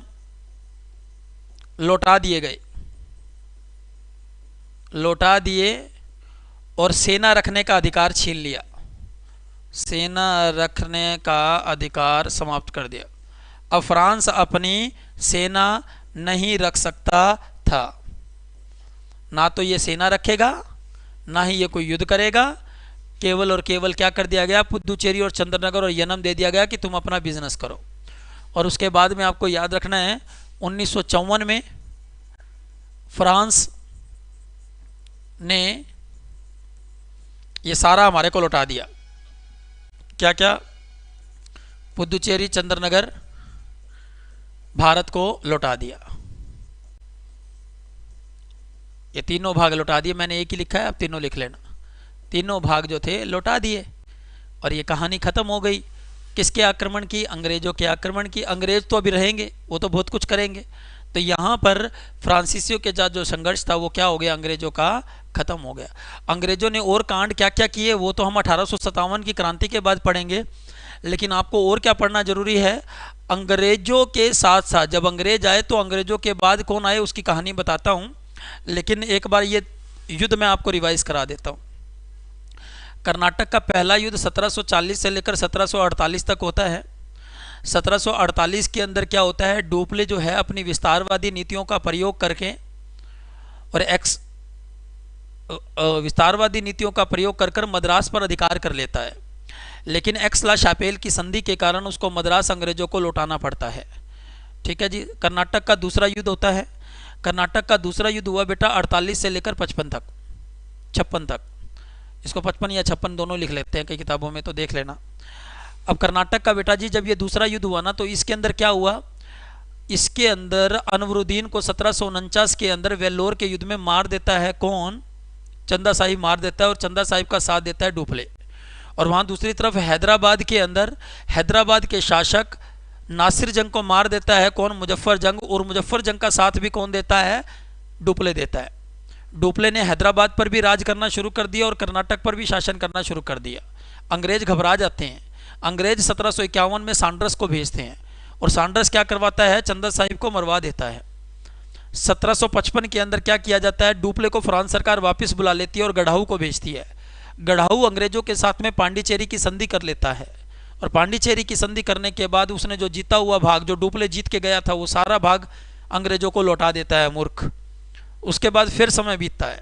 लौटा दिए गए, लौटा दिए और सेना रखने का अधिकार छीन लिया, सेना रखने का अधिकार समाप्त कर दिया। अब फ्रांस अपनी सेना नहीं रख सकता था, ना तो ये सेना रखेगा ना ही ये कोई युद्ध करेगा, केवल और केवल क्या कर दिया गया, पुदुचेरी और चंद्रनगर और यनम दे दिया गया कि तुम अपना बिजनेस करो। और उसके बाद में आपको याद रखना है 1954 में फ्रांस ने ये सारा हमारे को लौटा दिया। क्या क्या? पुदुचेरी, चंद्रनगर भारत को लौटा दिया, ये तीनों भाग लौटा दिए। मैंने एक ही लिखा है, आप तीनों लिख लेना। तीनों भाग जो थे लौटा दिए और ये कहानी खत्म हो गई। किसके आक्रमण की? अंग्रेजों के आक्रमण की। अंग्रेज तो अभी रहेंगे, वो तो बहुत कुछ करेंगे। तो यहाँ पर फ्रांसीसियों के साथ जो संघर्ष था वो क्या हो गया? अंग्रेजों का खत्म हो गया। अंग्रेजों ने और कांड क्या क्या किए वो तो हम 1857 की क्रांति के बाद पढ़ेंगे, लेकिन आपको और क्या पढ़ना जरूरी है? अंग्रेजों के साथ साथ जब अंग्रेज आए तो अंग्रेजों के बाद कौन आए उसकी कहानी बताता हूँ, लेकिन एक बार ये युद्ध मैं आपको रिवाइज करा देता हूँ। कर्नाटक का पहला युद्ध 1740 से लेकर 1748 तक होता है। 1748 के अंदर क्या होता है? डुप्ले जो है अपनी विस्तारवादी नीतियों का प्रयोग करके और विस्तारवादी नीतियों का प्रयोग कर मद्रास पर अधिकार कर लेता है, लेकिन एक्स ला शापेल की संधि के कारण उसको मद्रास अंग्रेजों को लौटाना पड़ता है। ठीक है जी। कर्नाटक का दूसरा युद्ध होता है। कर्नाटक का दूसरा युद्ध हुआ बेटा 48 से लेकर 56 तक। इसको 55 या 56 दोनों लिख लेते हैं कई किताबों में, तो देख लेना। अब कर्नाटक का बेटा जी जब ये दूसरा युद्ध हुआ ना, तो इसके अंदर क्या हुआ? इसके अंदर अनवरुद्दीन को 1749 के अंदर वेल्लोर के युद्ध में मार देता है कौन? चंदा साहिब मार देता है, और चंदा साहिब का साथ देता है डुप्ले। और वहाँ दूसरी तरफ हैदराबाद के अंदर हैदराबाद के शासक नासिर जंग को मार देता है कौन? मुजफ्फर जंग। और मुजफ्फर जंग का साथ भी कौन देता है? डुप्ले देता है। डुप्ले ने हैदराबाद पर भी राज करना शुरू कर दिया और कर्नाटक पर भी शासन करना शुरू कर दिया। अंग्रेज घबरा जाते हैं। अंग्रेज 1751 में सांड्रस को भेजते हैं और सांड्रस क्या करवाता है? चंदा साहिब को मरवा देता है। 1755 के अंदर क्या किया जाता है? डुप्ले को फ्रांस सरकार वापस बुला लेती है और गढ़ाऊ को भेजती है। गढ़ाऊ अंग्रेजों के साथ में पांडिचेरी की संधि कर लेता है, और पांडिचेरी की संधि करने के बाद उसने जो जीता हुआ भाग, जो डुप्ले जीत के गया था, वो सारा भाग अंग्रेजों को लौटा देता है, मूर्ख। उसके बाद फिर समय बीतता है,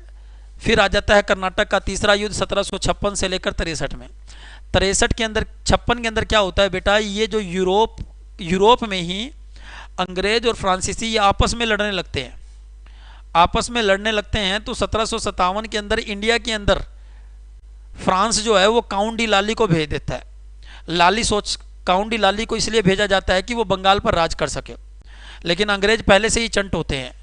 फिर आ जाता है कर्नाटक का तीसरा युद्ध 1756 से लेकर 63 में। 63 के अंदर 56 के अंदर क्या होता है बेटा? ये जो यूरोप में ही अंग्रेज और फ्रांसीसी ये आपस में लड़ने लगते हैं। आपस में लड़ने लगते हैं तो 1757 के अंदर इंडिया के अंदर फ्रांस जो है वो काउंट डी लाली को भेज देता है। काउंट डी लाली को इसलिए भेजा जाता है कि वो बंगाल पर राज कर सके, लेकिन अंग्रेज पहले से ही चंट होते हैं,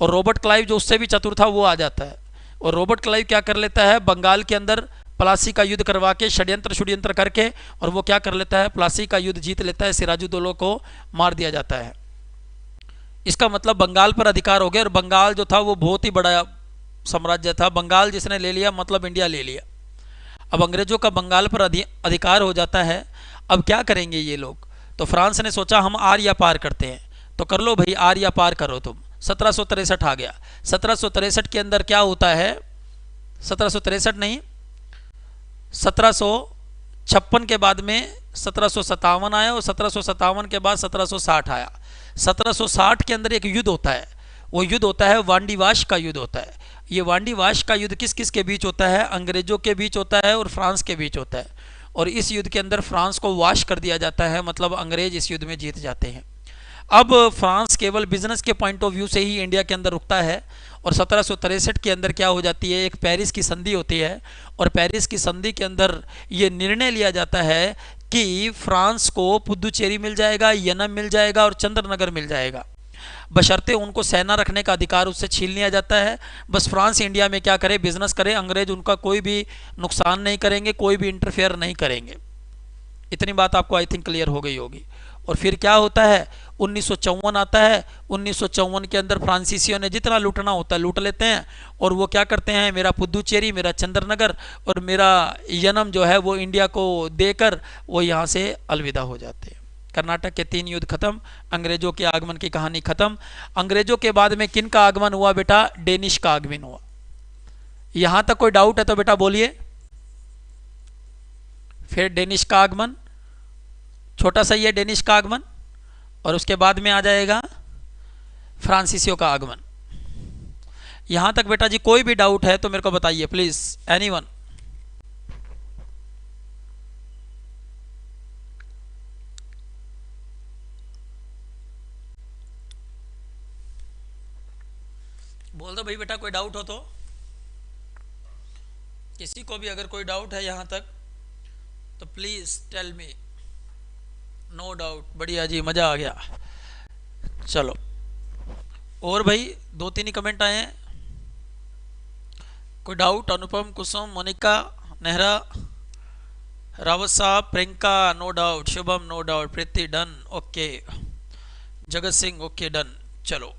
और रॉबर्ट क्लाइव जो उससे भी चतुर था वो आ जाता है। और रॉबर्ट क्लाइव क्या कर लेता है? बंगाल के अंदर प्लासी का युद्ध करवा के षड्यंत्र करके, और वो क्या कर लेता है? प्लासी का युद्ध जीत लेता है। सिराजुद्दौला को मार दिया जाता है। इसका मतलब बंगाल पर अधिकार हो गया, और बंगाल जो था वो बहुत ही बड़ा साम्राज्य था। बंगाल जिसने ले लिया मतलब इंडिया ले लिया। अब अंग्रेजों का बंगाल पर अधिकार हो जाता है। अब क्या करेंगे ये लोग? तो फ्रांस ने सोचा हम आर्या पार करते हैं, तो कर लो भाई, आर्या पार करो तुम। 1763 आ गया। 1763 के अंदर क्या होता है? 1763 नहीं, 1756 के बाद में 1757 आया, और 1757 के बाद 1760 आया। 1760 के अंदर एक युद्ध होता है, वो युद्ध होता है वांडीवाश का युद्ध होता है। ये वांडीवाश का युद्ध किस किस के बीच होता है? अंग्रेजों के बीच होता है और फ्रांस के बीच होता है। और इस युद्ध के अंदर फ्रांस को वाश कर दिया जाता है, मतलब अंग्रेज इस युद्ध में जीत जाते हैं। अब फ्रांस केवल बिजनेस के पॉइंट ऑफ व्यू से ही इंडिया के अंदर रुकता है, और 1763 के अंदर क्या हो जाती है? एक पेरिस की संधि होती है, और पेरिस की संधि के अंदर ये निर्णय लिया जाता है कि फ्रांस को पुदुचेरी मिल जाएगा, यनम मिल जाएगा और चंद्रनगर मिल जाएगा, बशर्ते उनको सेना रखने का अधिकार उससे छीन लिया जाता है। बस फ्रांस इंडिया में क्या करे? बिजनेस करे। अंग्रेज उनका कोई भी नुकसान नहीं करेंगे, कोई भी इंटरफेयर नहीं करेंगे। इतनी बात आपको आई थिंक क्लियर हो गई होगी। और फिर क्या होता है? 1954 आता है। 1954 के अंदर फ्रांसीसियों ने जितना लूटना होता है लूट लेते हैं, और वो क्या करते हैं, मेरा पुदुचेरी, मेरा चंद्रनगर और मेरा यनम जो है वो इंडिया को देकर वो यहाँ से अलविदा हो जाते हैं। कर्नाटक के 3 युद्ध खत्म, अंग्रेजों के आगमन की कहानी खत्म। अंग्रेजों के बाद में किन का आगमन हुआ बेटा? डेनिश का आगमन हुआ। यहां तक कोई डाउट है तो बेटा बोलिए। फिर डेनिश का आगमन, छोटा सा ही है डेनिश का आगमन, और उसके बाद में आ जाएगा फ्रांसीसियों का आगमन। यहां तक बेटा जी कोई भी डाउट है तो मेरे को बताइए प्लीज, एनीवन। बोल दो भाई बेटा, कोई डाउट हो तो। किसी को भी अगर कोई डाउट है यहां तक तो please tell me. No doubt, बढ़िया जी, मजा आ गया। चलो और भाई 2-3 ही कमेंट आए हैं। कोई डाउट? अनुपम, कुसुम, मोनिका, नेहरा, रावत साहब, Priyanka no doubt, Shubham no doubt, Preeti done, okay, Jagat Singh okay done. चलो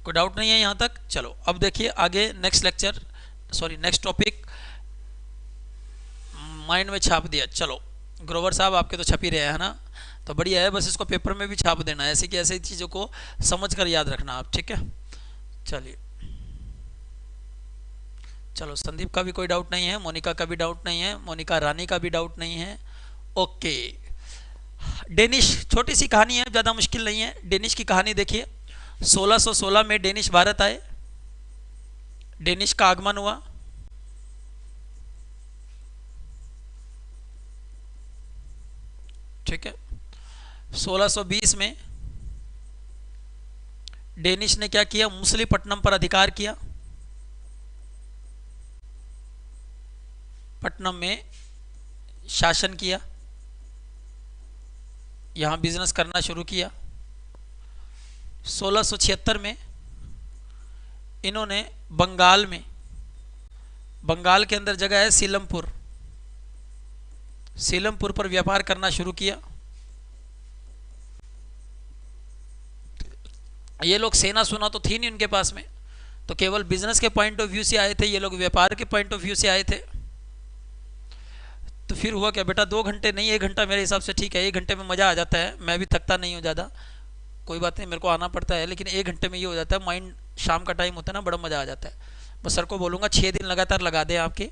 कोई डाउट नहीं है यहाँ तक। चलो अब देखिए आगे next lecture, sorry next topic mind में छाप दिया। चलो ग्रोवर साहब आपके तो छप ही रहे हैं ना, तो बढ़िया है, बस इसको पेपर में भी छाप देना है। ऐसे कि ऐसी चीज़ों को समझ कर याद रखना आप, ठीक है। चलिए चलो, संदीप का भी कोई डाउट नहीं है, मोनिका का भी डाउट नहीं है, मोनिका रानी का भी डाउट नहीं है, ओके। डेनिश छोटी सी कहानी है, ज़्यादा मुश्किल नहीं है। डेनिश की कहानी देखिए, 1616 में डेनिश भारत आए, डेनिश का आगमन हुआ। ठीक है, 1620 में डेनिश ने क्या किया? मुसलीपट्टनम पर अधिकार किया। पट्टनम में शासन किया, यहां बिजनेस करना शुरू किया। 1676 में इन्होंने बंगाल में, बंगाल के अंदर जगह है सीलमपुर, सीलमपुर पर व्यापार करना शुरू किया। ये लोग सेना सुना तो थी नहीं उनके पास में, तो केवल बिजनेस के पॉइंट ऑफ व्यू से आए थे, ये लोग व्यापार के पॉइंट ऑफ व्यू से आए थे। तो फिर हुआ क्या बेटा, 2 घंटे नहीं 1 घंटा मेरे हिसाब से ठीक है, 1 घंटे में मज़ा आ जाता है, मैं भी थकता नहीं हूँ ज़्यादा, कोई बात नहीं, मेरे को आना पड़ता है, लेकिन 1 घंटे में ये हो जाता है, माइंड शाम का टाइम होता है ना, बड़ा मज़ा आ जाता है। बस सर को बोलूँगा 6 दिन लगातार लगा दें आपके,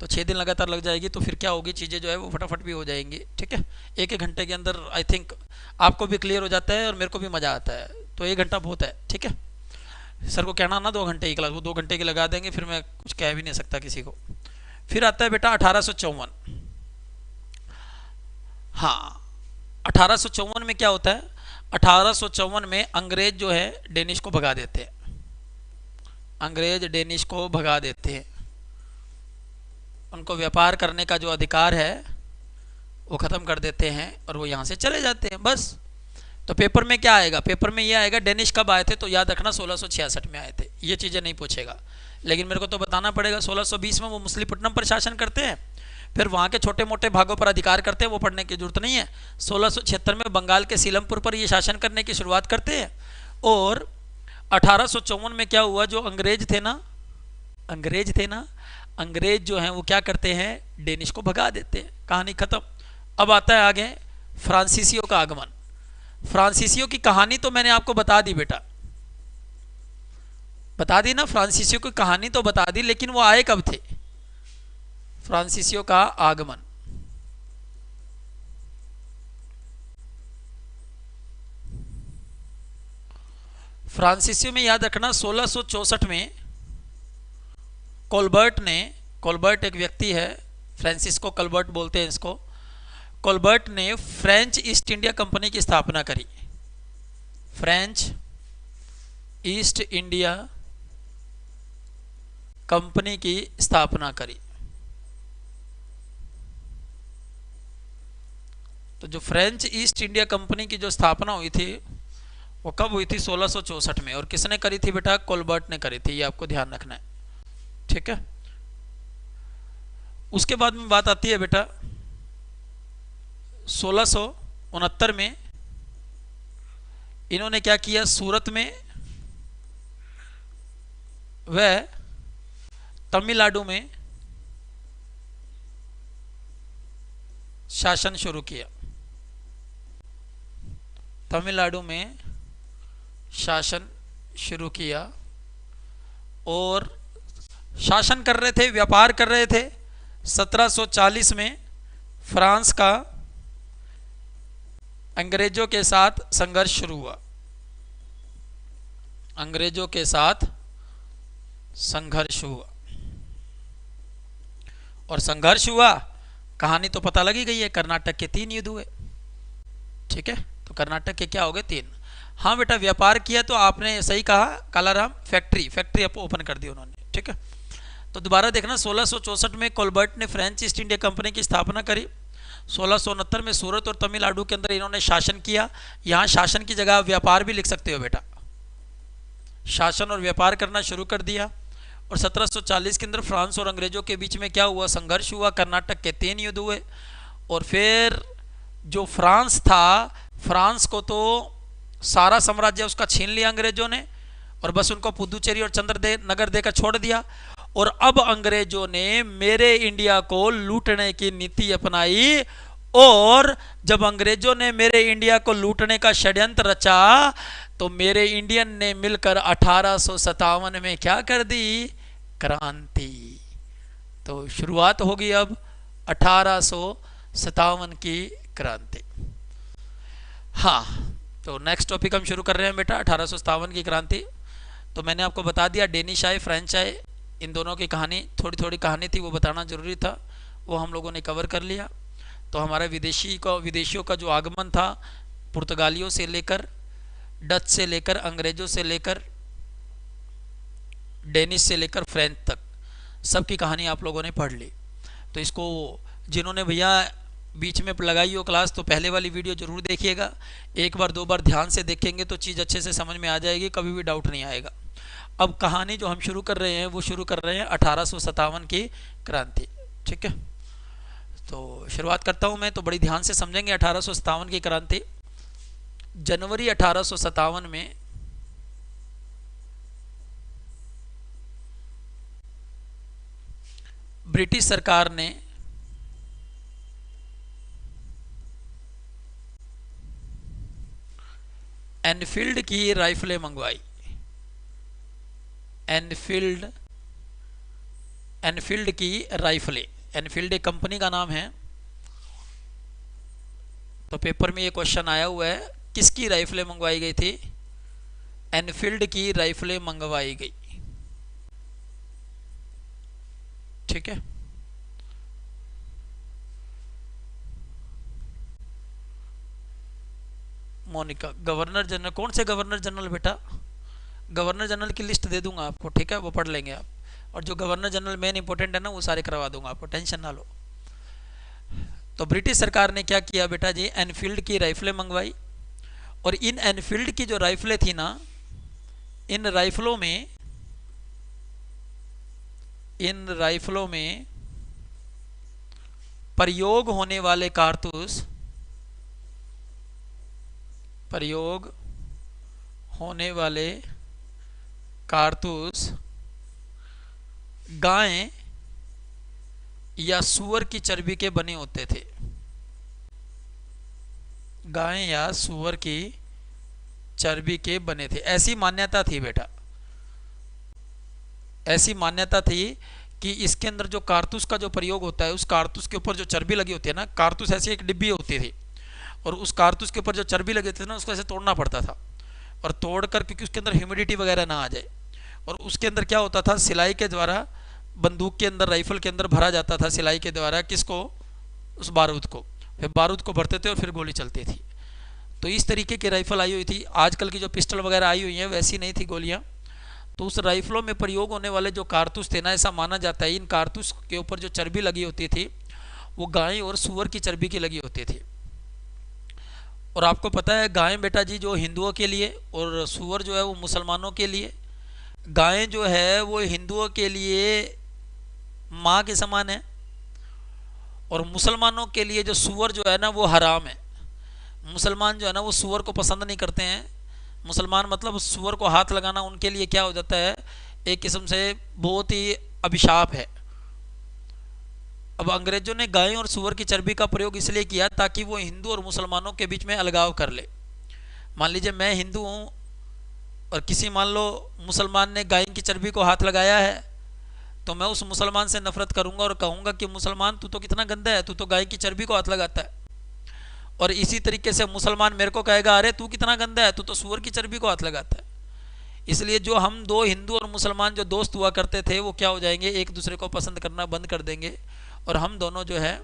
तो 6 दिन लगातार लग जाएगी, तो फिर क्या होगी, चीज़ें जो है वो फटाफट भी हो जाएंगी, ठीक है। 1-1 घंटे के अंदर आई थिंक आपको भी क्लियर हो जाता है और मेरे को भी मज़ा आता है, तो 1 घंटा बहुत है, ठीक है। सर को कहना ना 2 घंटे की क्लास, वो 2 घंटे की लगा देंगे, फिर मैं कुछ कह भी नहीं सकता किसी को। फिर आता है बेटा 1854। हाँ, 1854 में क्या होता है? 1854 में अंग्रेज जो है डेनिश को भगा देते हैं, अंग्रेज डेनिश को भगा देते हैं, उनको व्यापार करने का जो अधिकार है वो ख़त्म कर देते हैं और वो यहाँ से चले जाते हैं, बस। तो पेपर में क्या आएगा? पेपर में ये आएगा डेनिश कब आए थे, तो याद रखना 1666 में आए थे, ये चीज़ें नहीं पूछेगा, लेकिन मेरे को तो बताना पड़ेगा। 1620 में वो मुसलीपट्टनम पर शासन करते हैं, फिर वहाँ के छोटे मोटे भागों पर अधिकार करते हैं, वो पढ़ने की जरूरत नहीं है। 1676 में बंगाल के सीलमपुर पर ये शासन करने की शुरुआत करते हैं, और 1854 में क्या हुआ, जो अंग्रेज थे ना, अंग्रेज जो हैं वो क्या करते हैं, डेनिश को भगा देते हैं, कहानी खत्म। अब आता है आगे फ्रांसीसियों का आगमन। फ्रांसीसियों की कहानी तो मैंने आपको बता दी बेटा, बता दी ना, फ्रांसीसियों की कहानी तो बता दी, लेकिन वो आए कब थे? फ्रांसीसियों का आगमन, फ्रांसीसियों में याद रखना 1664 में कोलबर्ट ने, कोलबर्ट एक व्यक्ति है, फ्रांसिस्को कोलबर्ट बोलते हैं इसको, कोलबर्ट ने फ्रेंच ईस्ट इंडिया कंपनी की स्थापना करी, फ्रेंच ईस्ट इंडिया कंपनी की स्थापना करी। तो जो फ्रेंच ईस्ट इंडिया कंपनी की जो स्थापना हुई थी वो कब हुई थी? 1664 में। और किसने करी थी बेटा? कोलबर्ट ने करी थी, ये आपको ध्यान रखना है, ठीक है। उसके बाद में बात आती है बेटा 1669 में इन्होंने क्या किया, सूरत में व तमिलनाडु में शासन शुरू किया। तमिलनाडु में शासन शुरू किया और शासन कर रहे थे, व्यापार कर रहे थे। 1740 में फ्रांस का अंग्रेजों के साथ संघर्ष शुरू हुआ। अंग्रेजों के साथ संघर्ष हुआ और संघर्ष हुआ, कहानी तो पता लगी गई है। कर्नाटक के 3 युद्ध हुए, ठीक है। तो कर्नाटक के क्या हो गए, 3। हाँ बेटा, व्यापार किया तो आपने सही कहा, कालाराम फैक्ट्री ओपन कर दी उन्होंने, ठीक है। तो दोबारा देखना, 1664 में कोलबर्ट ने फ्रेंच ईस्ट इंडिया कंपनी की स्थापना करी। 1669 में सूरत और तमिलनाडु के अंदर इन्होंने शासन किया। यहाँ शासन की जगह व्यापार भी लिख सकते हो बेटा, शासन और व्यापार करना शुरू कर दिया। और 1740 के अंदर फ्रांस और अंग्रेजों के बीच में क्या हुआ, संघर्ष हुआ। कर्नाटक के 3 युद्ध हुए और फिर जो फ्रांस था, फ्रांस को तो सारा साम्राज्य उसका छीन लिया अंग्रेजों ने और बस उनको पुदुचेरी और नगर देकर छोड़ दिया। और अब अंग्रेजों ने मेरे इंडिया को लूटने की नीति अपनाई और जब अंग्रेजों ने मेरे इंडिया को लूटने का षड्यंत्र रचा तो मेरे इंडियन ने मिलकर 1857 में क्या कर दी, क्रांति। तो शुरुआत होगी अब 1857 की क्रांति। हाँ, तो नेक्स्ट टॉपिक हम शुरू कर रहे हैं बेटा, 1857 की क्रांति। तो मैंने आपको बता दिया डेनिश आए, फ्रेंच आए, इन दोनों की कहानी, थोड़ी थोड़ी कहानी थी, वो बताना जरूरी था, वो हम लोगों ने कवर कर लिया। तो हमारा विदेशियों का जो आगमन था, पुर्तगालियों से लेकर, डच से लेकर, अंग्रेजों से लेकर, डेनिश से लेकर फ्रेंच तक, सबकी कहानी आप लोगों ने पढ़ ली। तो इसको जिन्होंने भैया बीच में लगाई हो क्लास, तो पहले वाली वीडियो जरूर देखिएगा। एक बार 2 बार ध्यान से देखेंगे तो चीज़ अच्छे से समझ में आ जाएगी, कभी भी डाउट नहीं आएगा। अब कहानी जो हम शुरू कर रहे हैं वो शुरू कर रहे हैं 1857 की क्रांति, ठीक है। तो शुरुआत करता हूं मैं, तो बड़ी ध्यान से समझेंगे 1857 की क्रांति। जनवरी 1857 में ब्रिटिश सरकार ने एनफील्ड की राइफलें मंगवाई। एनफील्ड की राइफलें, एनफील्ड एक कंपनी का नाम है। तो पेपर में ये क्वेश्चन आया हुआ है, किसकी राइफलें मंगवाई गई थी, एनफील्ड की राइफलें मंगवाई गई, ठीक है। मोनिका, गवर्नर जनरल, कौन से गवर्नर जनरल बेटा, गवर्नर जनरल की लिस्ट दे दूंगा आपको, ठीक है, वो पढ़ लेंगे आप। और जो गवर्नर जनरल मेन इंपॉर्टेंट है ना, वो सारे करवा दूंगा आपको, टेंशन ना लो। तो ब्रिटिश सरकार ने क्या किया बेटा जी, एनफील्ड की राइफलें मंगवाई। और इन एनफील्ड की जो राइफलें थी ना, इन राइफलों में प्रयोग होने वाले कारतूस, प्रयोग होने वाले कारतूस गाय या सूअर की चर्बी के बने होते थे। गाय या सूअर की चर्बी के बने थे, ऐसी मान्यता थी बेटा। ऐसी मान्यता थी कि इसके अंदर जो कारतूस का जो प्रयोग होता है, उस कारतूस के ऊपर जो चर्बी लगी होती है ना, कारतूस ऐसी एक डिब्बी होती थी और उस कारतूस के ऊपर जो चर्बी लगी थी ना, उसको ऐसे तोड़ना पड़ता था। और तोड़कर, क्योंकि उसके अंदर ह्यूमिडिटी वगैरह ना आ जाए, और उसके अंदर क्या होता था, सिलाई के द्वारा बंदूक के अंदर, राइफल के अंदर भरा जाता था सिलाई के द्वारा, किसको, उस बारूद को। फिर बारूद को भरते थे और फिर गोली चलती थी। तो इस तरीके की राइफल आई हुई थी। आजकल की जो पिस्टल वगैरह आई हुई हैं वैसी नहीं थी गोलियां। तो उस राइफलों में प्रयोग होने वाले जो कारतूस थे ना, ऐसा माना जाता है इन कारतूस के ऊपर जो चर्बी लगी होती थी वो गाय और सूअर की चर्बी की लगी होती थी। और आपको पता है गाय बेटा जी जो हिंदुओं के लिए और सूअर जो है वो मुसलमानों के लिए। गाय जो है वो हिंदुओं के लिए माँ के समान है और मुसलमानों के लिए जो सूअर जो है ना वो हराम है। मुसलमान जो है ना वो सूअर को पसंद नहीं करते हैं, मुसलमान मतलब सूअर को हाथ लगाना उनके लिए क्या हो जाता है, एक किस्म से बहुत ही अभिशाप है। अब अंग्रेजों ने गाय और सूअर की चर्बी का प्रयोग इसलिए किया ताकि वो हिंदू और मुसलमानों के बीच में अलगाव कर ले। मान लीजिए मैं हिंदू हूँ और किसी मान लो मुसलमान ने गाय की चर्बी को हाथ लगाया है, तो मैं उस मुसलमान से नफरत करूंगा और कहूंगा कि मुसलमान तू तो कितना गंदा है, तू तो गाय की चर्बी को हाथ लगाता है। और इसी तरीके से मुसलमान मेरे को कहेगा अरे तू कितना गंदा है, तू तो सूअर की चर्बी को हाथ लगाता है। इसलिए जो हम दो हिंदू और मुसलमान जो दोस्त हुआ करते थे वो क्या हो जाएंगे, एक दूसरे को पसंद करना बंद कर देंगे और हम दोनों जो है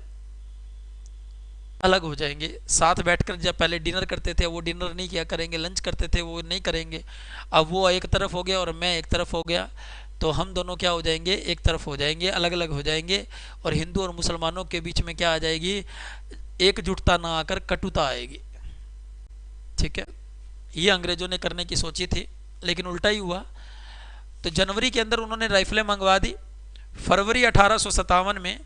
अलग हो जाएंगे। साथ बैठकर जब पहले डिनर करते थे वो डिनर नहीं किया करेंगे, लंच करते थे वो नहीं करेंगे। अब वो एक तरफ हो गया और मैं एक तरफ हो गया, तो हम दोनों क्या हो जाएंगे, एक तरफ हो जाएंगे, अलग अलग हो जाएंगे। और हिंदू और मुसलमानों के बीच में क्या आ जाएगी, एकजुटता ना आकर कटुता आएगी। ठीक है, ये अंग्रेजों ने करने की सोची थी लेकिन उल्टा ही हुआ। तो जनवरी के अंदर उन्होंने राइफलें मंगवा दी। फरवरी 1857 में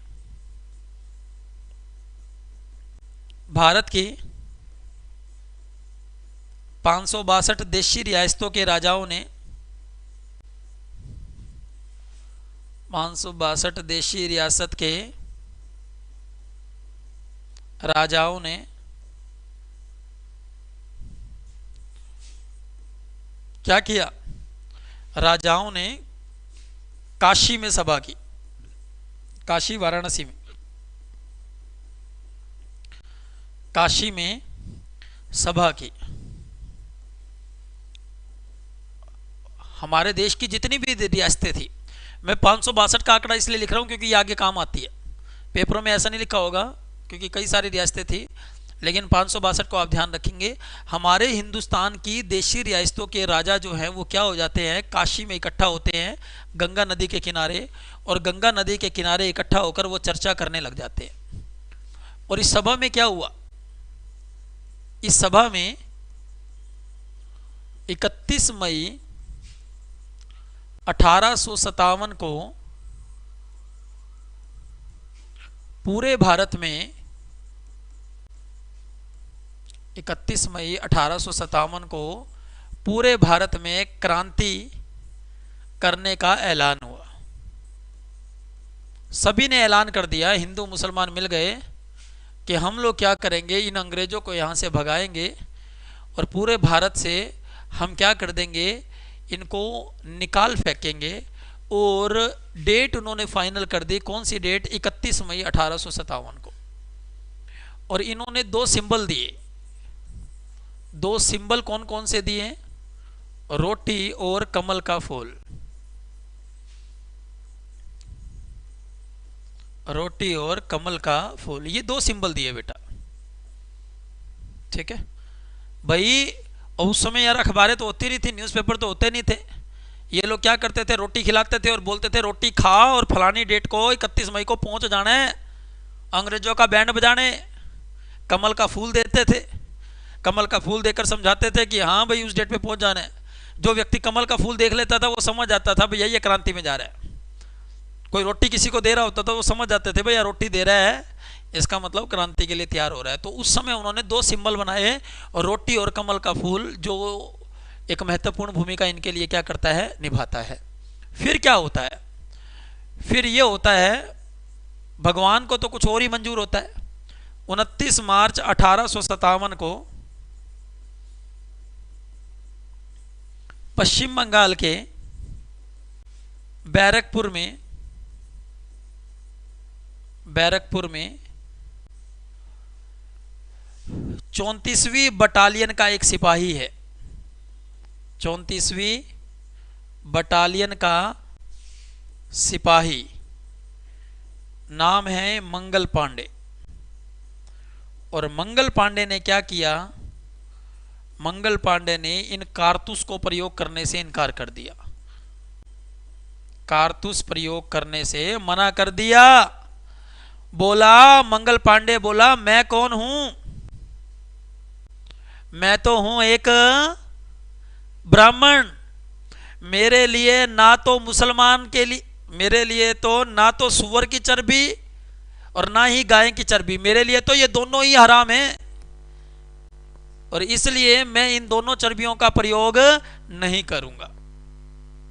भारत की 562 देशी रियासतों के राजाओं ने 562 देशी रियासत के राजाओं ने क्या किया, राजाओं ने काशी में सभा की, काशी वाराणसी में, काशी में सभा की। हमारे देश की जितनी भी रियासतें थी, मैं 562 का आंकड़ा इसलिए लिख रहा हूं क्योंकि ये आगे काम आती है। पेपरों में ऐसा नहीं लिखा होगा क्योंकि कई सारी रियासतें थी, लेकिन 562 को आप ध्यान रखेंगे। हमारे हिंदुस्तान की देशी रियासतों के राजा जो हैं वो क्या हो जाते हैं, काशी में इकट्ठा होते हैं गंगा नदी के किनारे, और गंगा नदी के किनारे इकट्ठा होकर वो चर्चा करने लग जाते हैं। और इस सभा में क्या हुआ, इस सभा में 31 मई 1857 को पूरे भारत में 31 मई 1857 को पूरे भारत में क्रांति करने का ऐलान हुआ। सभी ने ऐलान कर दिया, हिंदू मुसलमान मिल गए कि हम लोग क्या करेंगे, इन अंग्रेजों को यहाँ से भगाएंगे और पूरे भारत से हम क्या कर देंगे, इनको निकाल फेंकेंगे। और डेट उन्होंने फाइनल कर दी, कौन सी डेट, 31 मई 1857 को। और इन्होंने दो सिंबल दिए, दो सिंबल कौन कौन से दिए, रोटी और कमल का फूल। रोटी और कमल का फूल, ये दो सिंबल दिए बेटा। ठीक है भाई, उस समय यार अखबारें तो होती नहीं थी, न्यूज़पेपर तो होते नहीं थे। ये लोग क्या करते थे, रोटी खिलाते थे और बोलते थे रोटी खा और फलानी डेट को 31 मई को पहुंच जाना है, अंग्रेजों का बैंड बजाने। कमल का फूल देते थे, कमल का फूल देकर समझाते थे कि हाँ भाई उस डेट पे पहुंच जाना है। जो व्यक्ति कमल का फूल देख लेता था वो समझ जाता था भैया ये क्रांति में जा रहा है। कोई रोटी किसी को दे रहा होता था वो समझ जाते थे भैया रोटी दे रहा है, इसका मतलब क्रांति के लिए तैयार हो रहा है। तो उस समय उन्होंने दो सिंबल बनाए, और रोटी और कमल का फूल, जो एक महत्वपूर्ण भूमिका इनके लिए क्या करता है, निभाता है। फिर क्या होता है, फिर ये होता है, भगवान को तो कुछ और ही मंजूर होता है। 29 मार्च 1857 को पश्चिम बंगाल के बैरकपुर में 34वीं बटालियन का एक सिपाही है, 34वीं बटालियन का सिपाही, नाम है मंगल पांडे। और मंगल पांडे ने क्या किया, मंगल पांडे ने इन कारतूस को प्रयोग करने से इनकार कर दिया, कारतूस प्रयोग करने से मना कर दिया। बोला, मंगल पांडे बोला मैं कौन हूं, मैं तो हूं एक ब्राह्मण। मेरे लिए ना तो मुसलमान के लिए, मेरे लिए तो ना तो सूअर की चर्बी और ना ही गाय की चर्बी, मेरे लिए तो ये दोनों ही हराम है। और इसलिए मैं इन दोनों चर्बियों का प्रयोग नहीं करूंगा।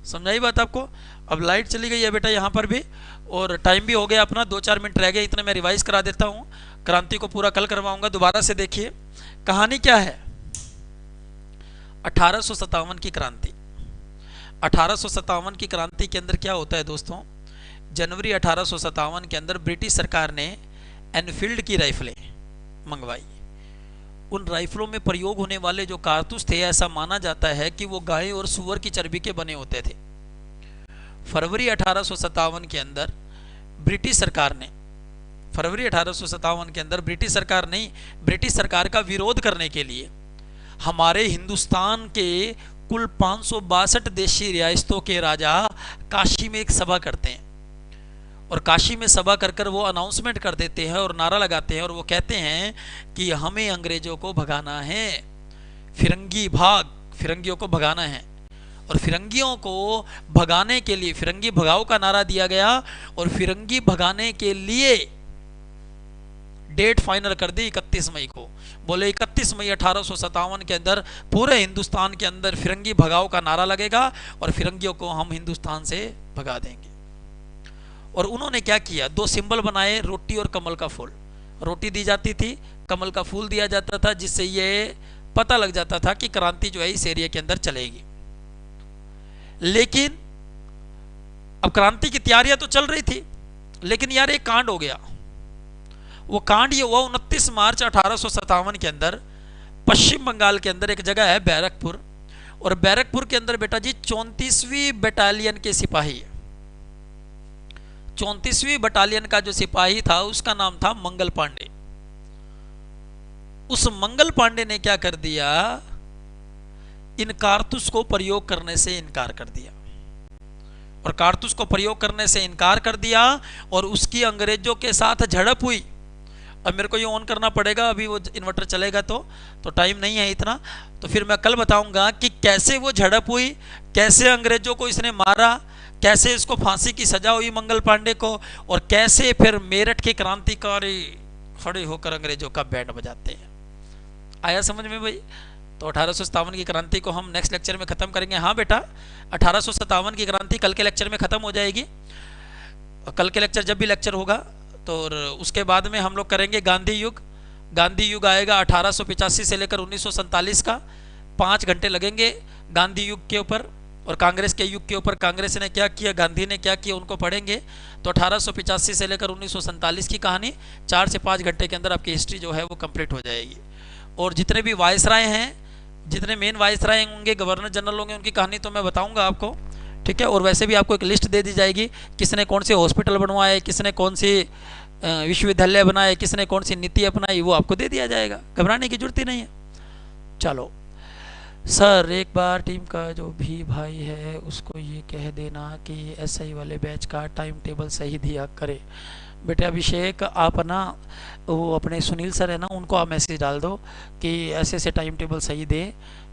समझाई बात आपको। अब लाइट चली गई है बेटा यहाँ पर भी, और टाइम भी हो गया अपना, 2-4 मिनट रह गए, इतने मैं रिवाइज करा देता हूँ। क्रांति को पूरा कल करवाऊंगा, दोबारा से देखिए कहानी क्या है। 1857 की क्रांति। 1857 की क्रांति के अंदर क्या होता है दोस्तों, जनवरी 1857 के अंदर ब्रिटिश सरकार ने एनफील्ड की राइफलें मंगवाई। उन राइफलों में प्रयोग होने वाले जो कारतूस थे, ऐसा माना जाता है कि वो गाय और सुअर की चर्बी के बने होते थे। फरवरी 1857 के अंदर ब्रिटिश सरकार ने, फरवरी 1857 के अंदर ब्रिटिश सरकार नहीं, ब्रिटिश सरकार का विरोध करने के लिए हमारे हिंदुस्तान के कुल 562 देशी रियासतों के राजा काशी में एक सभा करते हैं, और काशी में सभा कर कर वो अनाउंसमेंट कर देते हैं और नारा लगाते हैं, और वो कहते हैं कि हमें अंग्रेजों को भगाना है, फिरंगी भाग, फिरंगियों को भगाना है। और फिरंगियों को भगाने के लिए फिरंगी भगाओ का नारा दिया गया, और फिरंगी भगाने के लिए डेट फाइनल कर दी 31 मई को। बोले 31 मई 1857 के अंदर पूरे हिंदुस्तान के अंदर फिरंगी भगाओ का नारा लगेगा और फिरंगियों को हम हिंदुस्तान से भगा देंगे। और उन्होंने क्या किया, 2 सिंबल बनाए, रोटी और कमल का फूल। रोटी दी जाती थी, कमल का फूल दिया जाता था, जिससे ये पता लग जाता था कि क्रांति जो है इस एरिया के अंदर चलेगी। लेकिन अब क्रांति की तैयारियां तो चल रही थी, लेकिन यार एक कांड हो गया। वो कांड ये हुआ 29 मार्च 1857 के अंदर पश्चिम बंगाल के अंदर एक जगह है बैरकपुर, और बैरकपुर के अंदर बेटा जी 34वीं बटालियन के सिपाही, 34वीं बटालियन का जो सिपाही था उसका नाम था मंगल पांडे। उस मंगल पांडे ने क्या कर दिया, इन कारतूस को प्रयोग करने से इनकार कर दिया, और कारतूस को प्रयोग करने से इनकार कर दिया, और उसकी अंग्रेजों के साथ झड़प हुई। अब मेरे को ये ऑन करना पड़ेगा, अभी वो इन्वर्टर चलेगा तो टाइम नहीं है इतना, तो फिर मैं कल बताऊंगा कि कैसे वो झड़प हुई, कैसे अंग्रेजों को इसने मारा, कैसे इसको फांसी की सजा हुई मंगल पांडे को, और कैसे फिर मेरठ के क्रांतिकारी खड़े होकर अंग्रेजों का बैंड बजाते हैं। आया समझ में भाई। तो 1857 की क्रांति को हम नेक्स्ट लेक्चर में खत्म करेंगे। हाँ बेटा, 1857 की क्रांति कल के लेक्चर में खत्म हो जाएगी। कल के लेक्चर जब भी लेक्चर होगा तो उसके बाद में हम लोग करेंगे गांधी युग। गांधी युग आएगा 1885 से लेकर 1947 का, 5 घंटे लगेंगे गांधी युग के ऊपर, और कांग्रेस के युग के ऊपर कांग्रेस ने क्या किया, गांधी ने क्या किया, उनको पढ़ेंगे। तो 1885 से लेकर 1947 की कहानी 4 से 5 घंटे के अंदर आपकी हिस्ट्री जो है वो कंप्लीट हो जाएगी। और जितने भी वायसराय हैं, जितने मेन वायसराय होंगे, गवर्नर जनरल होंगे, उनकी कहानी तो मैं बताऊंगा आपको, ठीक है। और वैसे भी आपको एक लिस्ट दे दी जाएगी, किसने कौन से हॉस्पिटल बनवाए, किसने कौन सी विश्वविद्यालय बनाए, किसने कौन सी नीति अपनाई, वो आपको दे दिया जाएगा, घबराने की जरूरत ही नहीं है। चलो सर, एक बार टीम का जो भी भाई है उसको ये कह देना कि SI वाले बैच का टाइम टेबल सही दिया करे। बेटे अभिषेक, आप ना वो अपने सुनील सर है ना, उनको आप मैसेज डाल दो कि ऐसे ऐसे टाइम टेबल सही दे,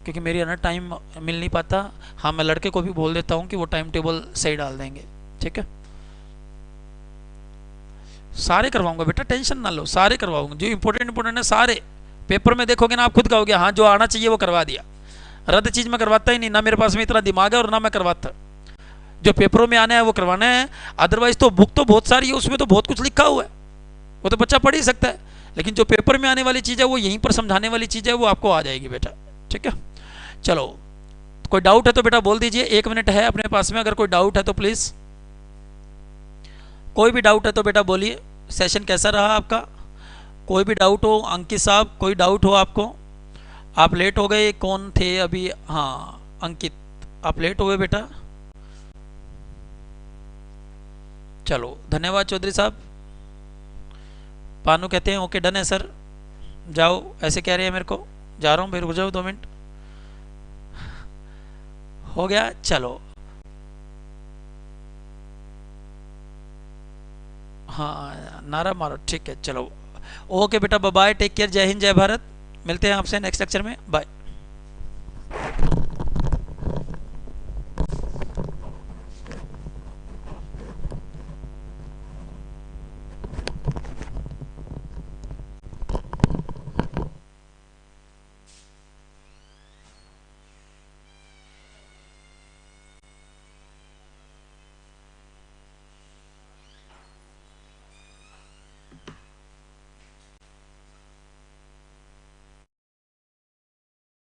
क्योंकि मेरी है ना टाइम मिल नहीं पाता। हाँ, मैं लड़के को भी बोल देता हूँ कि वो टाइम टेबल सही डाल देंगे, ठीक है। सारे करवाऊंगा बेटा, टेंशन ना लो, सारे करवाऊंगा, जो इंपॉर्टेंट है सारे। पेपर में देखोगे ना आप खुद कहोगे हाँ जो आना चाहिए वो करवा दिया। रद्द चीज़ में करवाता ही नहीं, ना मेरे पास में इतना दिमाग है और ना मैं करवाता। जो पेपरों में आना है वो करवाना है, अदरवाइज तो बुक तो बहुत सारी है, उसमें तो बहुत कुछ लिखा हुआ है, वो तो बच्चा पढ़ ही सकता है। लेकिन जो पेपर में आने वाली चीज़ है, वो यहीं पर समझाने वाली चीज़ है, वो आपको आ जाएगी बेटा, ठीक है। चलो, कोई डाउट है तो बेटा बोल दीजिए, 1 मिनट है अपने पास में, अगर कोई डाउट है तो प्लीज़, कोई भी डाउट है तो बेटा बोलिए। सेशन कैसा रहा आपका? कोई भी डाउट हो, अंकित साहब कोई डाउट हो आपको? आप लेट हो गए, कौन थे अभी? हाँ अंकित, आप लेट हो गए बेटा। चलो धन्यवाद चौधरी साहब। पानू कहते हैं ओके डन है सर, जाओ, ऐसे कह रहे हैं मेरे को, जा रहा हूँ भाई, रुक जाओ 2 मिनट, हो गया। चलो हाँ, नारा मारो, ठीक है। चलो ओके बेटा, बाय बाय, टेक केयर, जय हिंद जय भारत। मिलते हैं आपसे नेक्स्ट लेक्चर में, बाय।